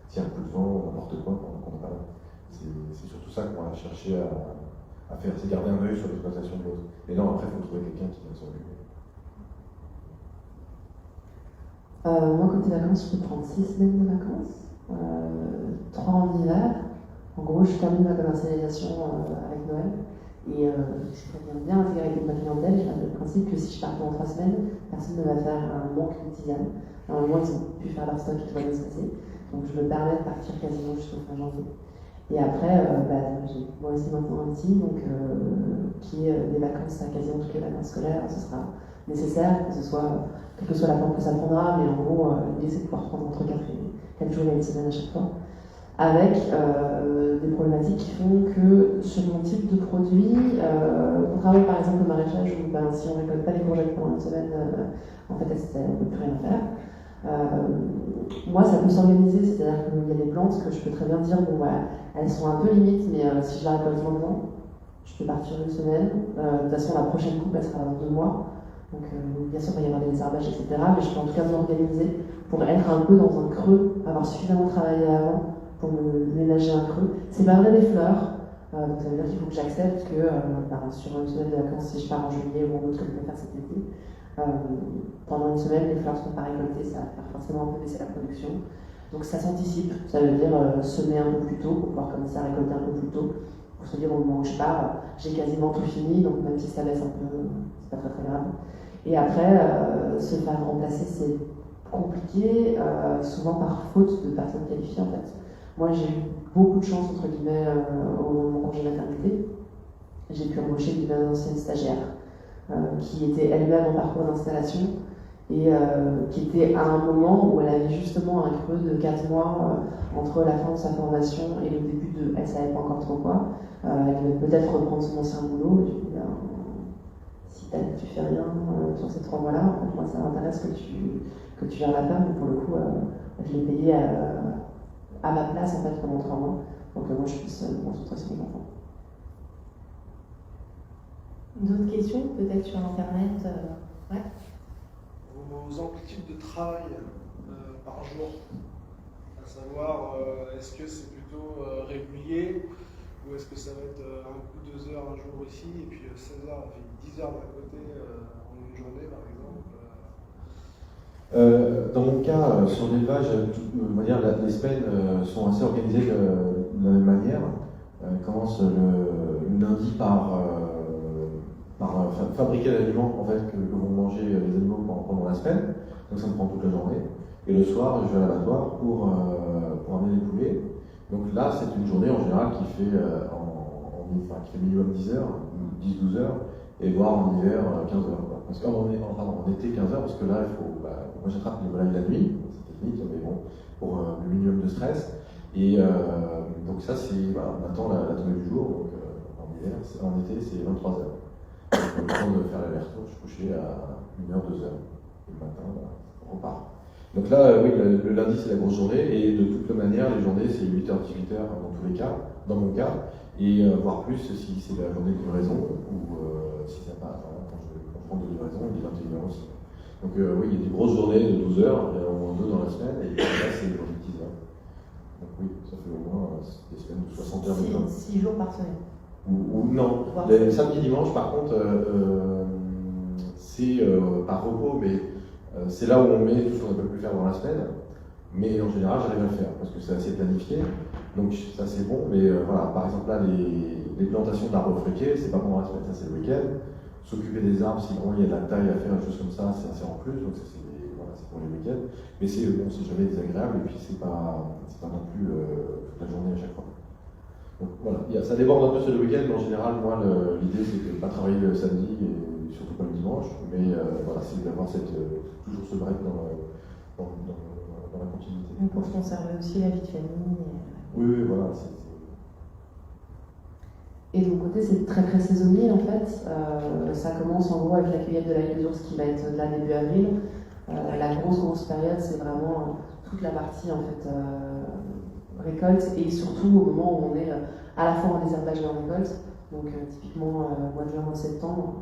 s'il y a un coup de vent, n'importe quoi, qu'on n'a pas là. C'est surtout ça qu'on va chercher à faire, c'est garder un œil sur l'exploitation de l'autre. Et non, après, il faut trouver quelqu'un qui va s'en occuper. Moi, côté vacances, je peux prendre 6 semaines de vacances, 3 en hiver. En gros, je termine ma commercialisation avec Noël et je préviens bien intégrer avec ma clientèle. J'ai le principe que si je pars pendant 3 semaines, personne ne va faire un manque de tisane. Normalement, ils ont pu faire leur stock et tout va bien se passer. Donc, je me permets de partir quasiment jusqu'au fin janvier. Et après, j'ai moi aussi maintenant un petit, donc qui est des vacances à quasiment toutes les vacances scolaires, ce sera nécessaire, que ce soit, quelle que soit la forme que ça prendra, mais en gros, l'idée c'est de pouvoir prendre entre 4 jours et une semaine à chaque fois, avec des problématiques qui font que sur mon type de produit, contrairement par exemple au maraîchage où si on ne récolte pas les courgettes pendant une semaine, en fait on ne peut plus rien faire. Moi, ça peut s'organiser, c'est-à-dire qu'il y a des plantes que je peux très bien dire, bon voilà, elles sont un peu limites, mais si je la récolte maintenant, je peux partir une semaine. De toute façon, la prochaine coupe, elle sera dans 2 mois. Donc, bien sûr, il va y avoir des désherbages, etc. Mais je peux en tout cas m'organiser pour être un peu dans un creux, avoir suffisamment travaillé avant pour me ménager un creux. C'est pas vrai des fleurs, donc ça veut dire qu'il faut que j'accepte que sur une semaine de vacances, si je pars en juillet ou en août, comme je peux faire cet été, pendant une semaine, les fleurs ne seront pas récoltées, ça va faire forcément un peu baisser la production. Donc ça s'anticipe, ça veut dire semer un peu plus tôt pour pouvoir commencer à récolter un peu plus tôt. Pour se dire au moment où je pars, j'ai quasiment tout fini, donc même si ça baisse un peu, c'est pas très très grave. Et après, se faire remplacer, c'est compliqué, souvent par faute de personnes qualifiées en fait. Moi j'ai eu beaucoup de chance entre guillemets au moment de mon congé maternité. J'ai pu embaucher une ancienne stagiaire qui était elle-même en parcours d'installation et qui était à un moment où elle avait justement un creux de 4 mois entre la fin de sa formation et le début de elle savait pas encore trop quoi. Elle devait peut-être reprendre son ancien boulot. Et du coup, si tu fais rien sur ces 3 mois-là, en fait, moi ça m'intéresse que tu gères la ferme, mais pour le coup, je l'ai payé à ma place en fait pendant 3 mois, pour que moi je puisse me concentrer sur mes enfants. D'autres questions, peut-être sur Internet ouais. Vos amplitudes de travail par jour, à savoir, est-ce que c'est plutôt régulier ou est-ce que ça va être un coup 2 heures un jour ici et puis 16 heures, et puis 10 heures d'un côté en une journée par exemple Dans mon cas, sur l'élevage, les semaines sont assez organisées de la même manière. Elle commence le lundi par fabriquer l'aliment en fait, que vont manger les animaux pendant la semaine, donc ça me prend toute la journée. Et le soir, je vais à l'abattoir pour amener les poulets. Donc là, c'est une journée en général qui fait minimum 10 heures, 10-12 heures, et voire en hiver 15 heures. Quoi. Parce qu'en été 15h, parce que là, il faut, moi j'attrape les volailles la nuit, c'est technique, mais bon, pour le minimum de stress. Et donc ça, c'est, on attend la tombée du jour, donc en été, c'est 23h. Donc, le temps de faire l'alerte, je suis couché à 1h, 2h. Et le matin, on repart. Donc là, oui, le lundi, c'est la grosse journée, et de toute manière, les journées, c'est 8h, 18h dans tous les cas, dans mon cas, et voire plus si c'est la journée de livraison, ou si ça pas, quand je prends de livraison, il est 21h aussi. Donc oui, il y a des grosses journées de 12 heures, il y en a au moins 2 dans la semaine, et là, c'est les journées de 10 heures. Donc oui, ça fait au moins des semaines de 60 heures de temps. 6 jours par semaine. Ou non, le samedi dimanche, par contre, c'est par repos, mais c'est là où on met tout ce qu'on ne peut plus faire dans la semaine. Mais en général, j'arrive à le faire parce que c'est assez planifié. Donc ça, c'est bon. Mais voilà, par exemple, là, les plantations d'arbres fruitiers, c'est pas pendant la semaine, ça c'est le week-end. S'occuper des arbres, si vraiment il y a de la taille à faire, des choses comme ça, c'est assez en plus. Donc ça, c'est pour les week-ends. Mais c'est bon, c'est jamais désagréable et puis c'est pas non plus toute la journée à chaque fois. Donc voilà, ça déborde un peu sur le week-end, mais en général, moi, l'idée c'est de ne pas travailler le samedi et surtout pas le dimanche, mais voilà, c'est d'avoir toujours ce break dans la continuité. Pour se conserver aussi la vie de famille. Oui, voilà. Et de mon côté, c'est très très saisonnier en fait. Ça commence en gros avec la cueillette de l'ail d'ours qui va être là début avril. La grosse période, c'est vraiment toute la partie en fait. Récolte et surtout au moment où on est à la fois en désherbage et en récolte, donc typiquement mois de juin, mois de septembre,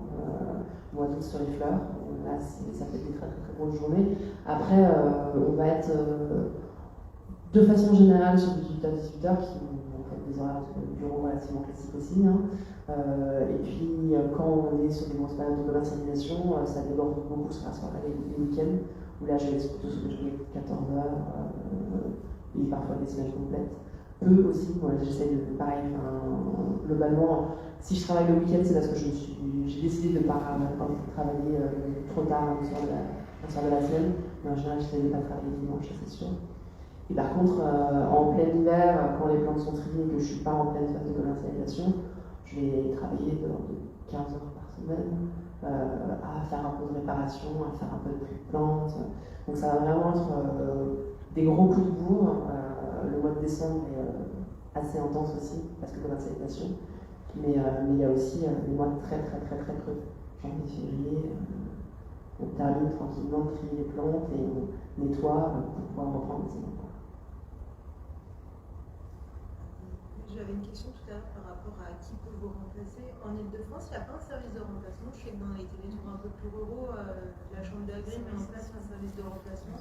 mois d'août sur les fleurs, là ça fait des très grosses journées. Après on va être de façon générale sur du 18h qui ont en fait des horaires de bureau relativement classiques aussi. Et puis quand on est sur des grosses périodes de commercialisation, ça déborde beaucoup sur la soirée, les week-ends, où là je vais plutôt sur des journées de 14h. Et parfois des semaines complètes. Eux aussi, moi j'essaie de, pareil, globalement, si je travaille le week-end, c'est parce que j'ai décidé de ne pas travailler trop tard le soir de la semaine, mais en général j'essaie de ne pas travailler le dimanche, c'est sûr. Et par contre, en plein hiver, quand les plantes sont triées et que je ne suis pas en pleine phase de commercialisation, je vais travailler de 15 heures par semaine à faire un peu de réparation, à faire un peu de tri de plantes. Donc ça va vraiment être des gros coups de bourre. Le mois de décembre est assez intense aussi, parce que commercialisation. Mais il y a aussi des mois très creux. Janvier, février, on termine tranquillement de trier les plantes et on nettoie pour pouvoir reprendre les saisons. J'avais une question tout à l'heure par rapport à qui peut vous remplacer. En Ile-de-France, il n'y a pas un service de remplacement. Je sais que dans les territoires un peu plus ruraux, la Chambre d'agri met en place un service de remplacement.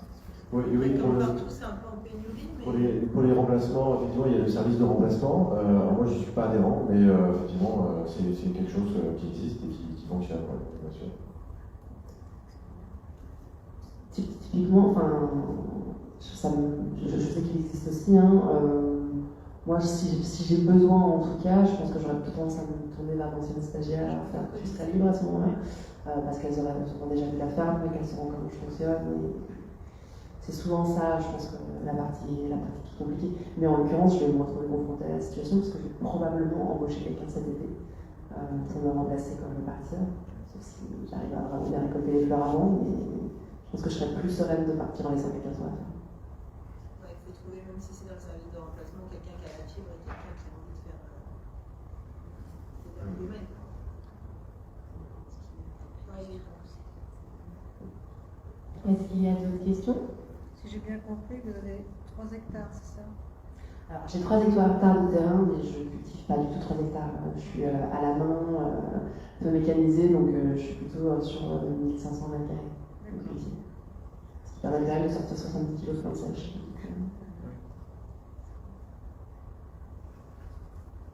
Oui, Partout, c'est un peu en pénurie. Mais... Pour les remplacements, effectivement, il y a le service de remplacement. Moi, je ne suis pas adhérent, mais effectivement, c'est quelque chose qui existe et qui fonctionne, bien sûr. Typiquement, je sais qu'il existe aussi. Moi, si j'ai besoin, en tout cas, je pense que j'aurais plutôt tendance à me tourner vers d'anciennes stagiaires, à faire que je serais libre à ce moment-là, parce qu'elles auront déjà vu la ferme, et qu'elles sauront comment je fonctionne. C'est souvent ça, je pense, que la partie qui est compliquée. Mais en l'occurrence, je vais me retrouver confrontée à la situation, parce que je vais probablement embaucher quelqu'un cet été pour me remplacer quand je vais partir. Sauf si j'arrive à vraiment bien récolter les fleurs avant, mais je pense que je serais plus sereine de partir dans les 5 à 15 jours à faire. Il faut trouver, même si c'est dans le service de remplacement, quelqu'un qui a la fibre et quelqu'un qui a envie de faire le domaine. Est-ce qu'il y a d'autres questions? Si j'ai bien compris, vous avez 3 hectares, c'est ça? Alors, j'ai 3 hectares de terrain, mais je ne cultive pas du tout 3 hectares. Je suis à la main, peu mécanisée, donc je suis plutôt sur 1500 mètres carrés. Ce qui permet de sortir 70 kg de plantes sèches.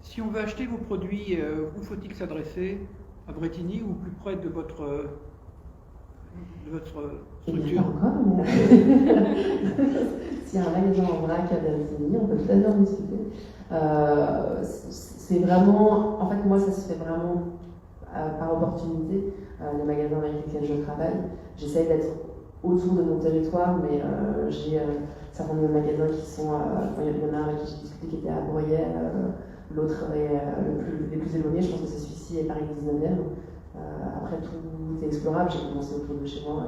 Si on veut acheter vos produits, où faut-il s'adresser? À Bretigny ou plus près de votre structure? Encore, mais s'il y a un magasin en vrac à Bretigny, on peut tout à fait en discuter. C'est vraiment, en fait, moi, ça se fait vraiment par opportunité. Les magasins avec lesquels je travaille, j'essaye d'être autour de mon territoire, mais j'ai certains de mes magasins qui sont, il y en a un avec qui j'ai discuté qui était à Bruyères, l'autre est les plus éloignés, je pense que c'est celui-ci et Paris 19e. après, tout est explorable. J'ai commencé autour de chez moi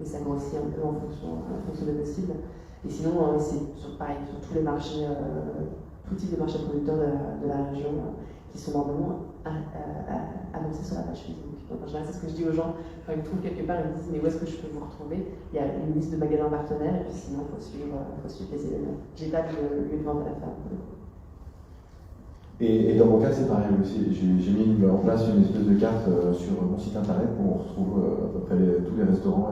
et ça grossit un peu en fonction des possibles. Et sinon, c'est pareil, sur tous les marchés, tout type de marchés producteurs de la région qui sont normalement annoncés sur la page Facebook. Donc, en général, c'est ce que je dis aux gens quand ils me trouvent quelque part, ils me disent mais où est-ce que je peux vous retrouver? Il y a une liste de magasins partenaires et puis sinon, il faut suivre les événements. J'ai pas de lieu de vente à la ferme. Et dans mon cas, c'est pareil aussi. J'ai mis en place une espèce de carte sur mon site internet où on retrouve à peu près tous les restaurants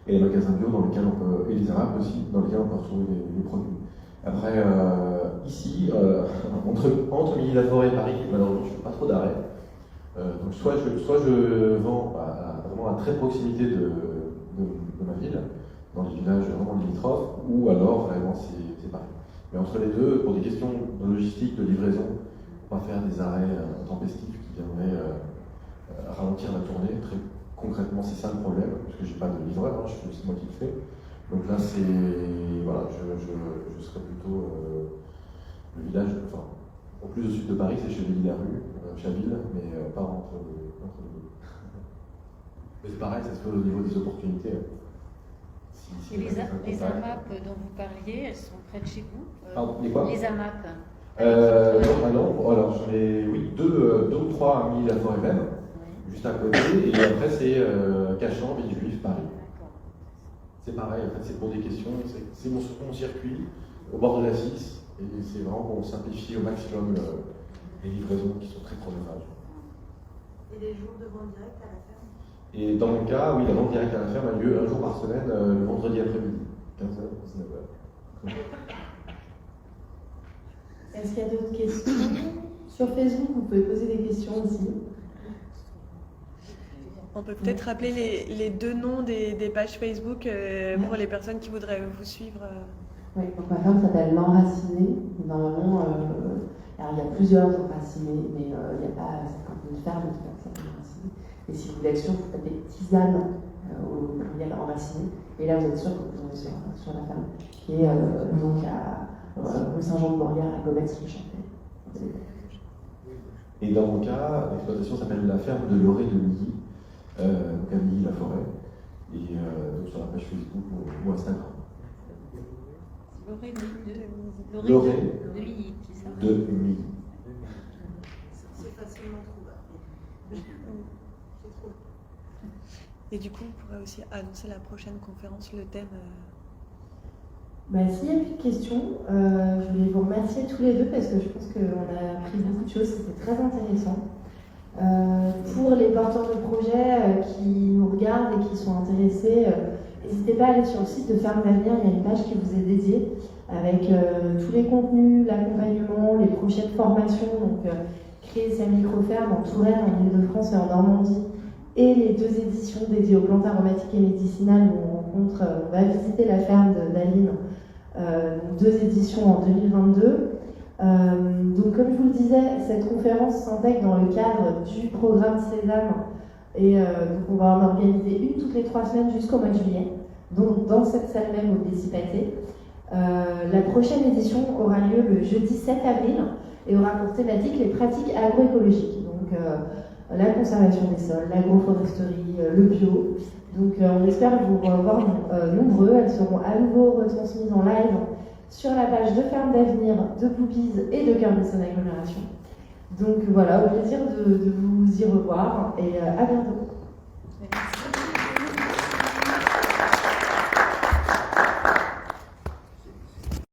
et les magasins bio dans lesquels on peut, et les AMAP aussi, dans lesquels on peut retrouver les produits. Après, ici, entre Milly-la-Forêt et Paris, malheureusement, je ne fais pas trop d'arrêt. Donc soit je vends vraiment à très proximité de ma ville, dans les villages vraiment limitrophes, ou alors vraiment c'est Paris. Mais entre les deux, pour des questions de logistique, de livraison, on va faire des arrêts intempestifs qui viendraient ralentir la tournée. Très concrètement, c'est ça le problème, parce que j'ai pas de livreur, hein, c'est moi qui le fais. Donc là, voilà, je serais plutôt le village, enfin, au plus au sud de Paris, c'est Chevilly-la-Rue, Chaville, mais pas entre les deux. Mais c'est pareil, ça se fait au niveau des opportunités. Et les AMAP dont vous parliez, elles sont près de chez vous? Pardon, les quoi? Les AMAP. Non, alors j'en ai, oui, deux ou trois à Milly-la-Forêt même, juste à côté, et après c'est Cachan, Villejuif, Paris. C'est pareil, en fait, c'est pour des questions, c'est mon circuit au bord de la 6, et c'est vraiment pour simplifier au maximum les livraisons qui sont très chronophages. Et les jours de vente directe à la ferme? Et dans mon cas, oui, la vente directe à la ferme a lieu un jour par semaine, le vendredi après-midi, 15h, 19h. Est-ce qu'il y a d'autres questions? Sur Facebook, vous pouvez poser des questions aussi. On peut peut-être rappeler les deux noms des pages Facebook pour les personnes qui voudraient vous suivre. Oui, donc ma ferme s'appelle L'Enraciné. Normalement, alors il y a plusieurs enracinés, mais il n'y a pas 50 000 fermes en tout cas qui s'appellent L'Enraciné. Et si vous voulez être sûr, vous tapez tisane au pluriel enraciné. Et là, vous êtes sûr que vous tombez sur la ferme, qui est donc à rue Saint-Jean-de-Mauriac, à Gometz-le-Champel. Et dans mon cas, l'exploitation s'appelle la ferme de Loré de Milly, donc à Milly-la-Forêt, et donc sur la page Facebook ou Instagram. Loré de Milly, c'est ça? De Milly. C'est facilement trouvable. Et du coup, on pourrait aussi annoncer la prochaine conférence, le thème. S'il n'y a plus de questions, je voulais vous remercier tous les deux parce que je pense qu'on a appris beaucoup de choses, c'était très intéressant. Pour les porteurs de projets qui nous regardent et qui sont intéressés, n'hésitez pas à aller sur le site de Ferme d'Avenir, il y a une page qui vous est dédiée avec tous les contenus, l'accompagnement, les prochaines formations, donc créer sa micro-ferme en Touraine, en Ile-de-France et en Normandie, et les 2 éditions dédiées aux plantes aromatiques et médicinales où on va visiter la ferme d'Aline, 2 éditions en 2022. Donc comme je vous le disais, cette conférence s'intègre dans le cadre du programme Sésame et donc on va en organiser une toutes les 3 semaines jusqu'au mois de juillet, donc dans cette salle même au Décipaté. La prochaine édition aura lieu le jeudi 7 avril et aura pour thématique les pratiques agroécologiques, donc la conservation des sols, l'agroforesterie, le bio. Donc on espère vous revoir nombreux, elles seront à nouveau retransmises en live sur la page de Ferme d'Avenir, de Boobies et de Cœur Besson Agglomération. Donc voilà, au plaisir de vous y revoir et à bientôt.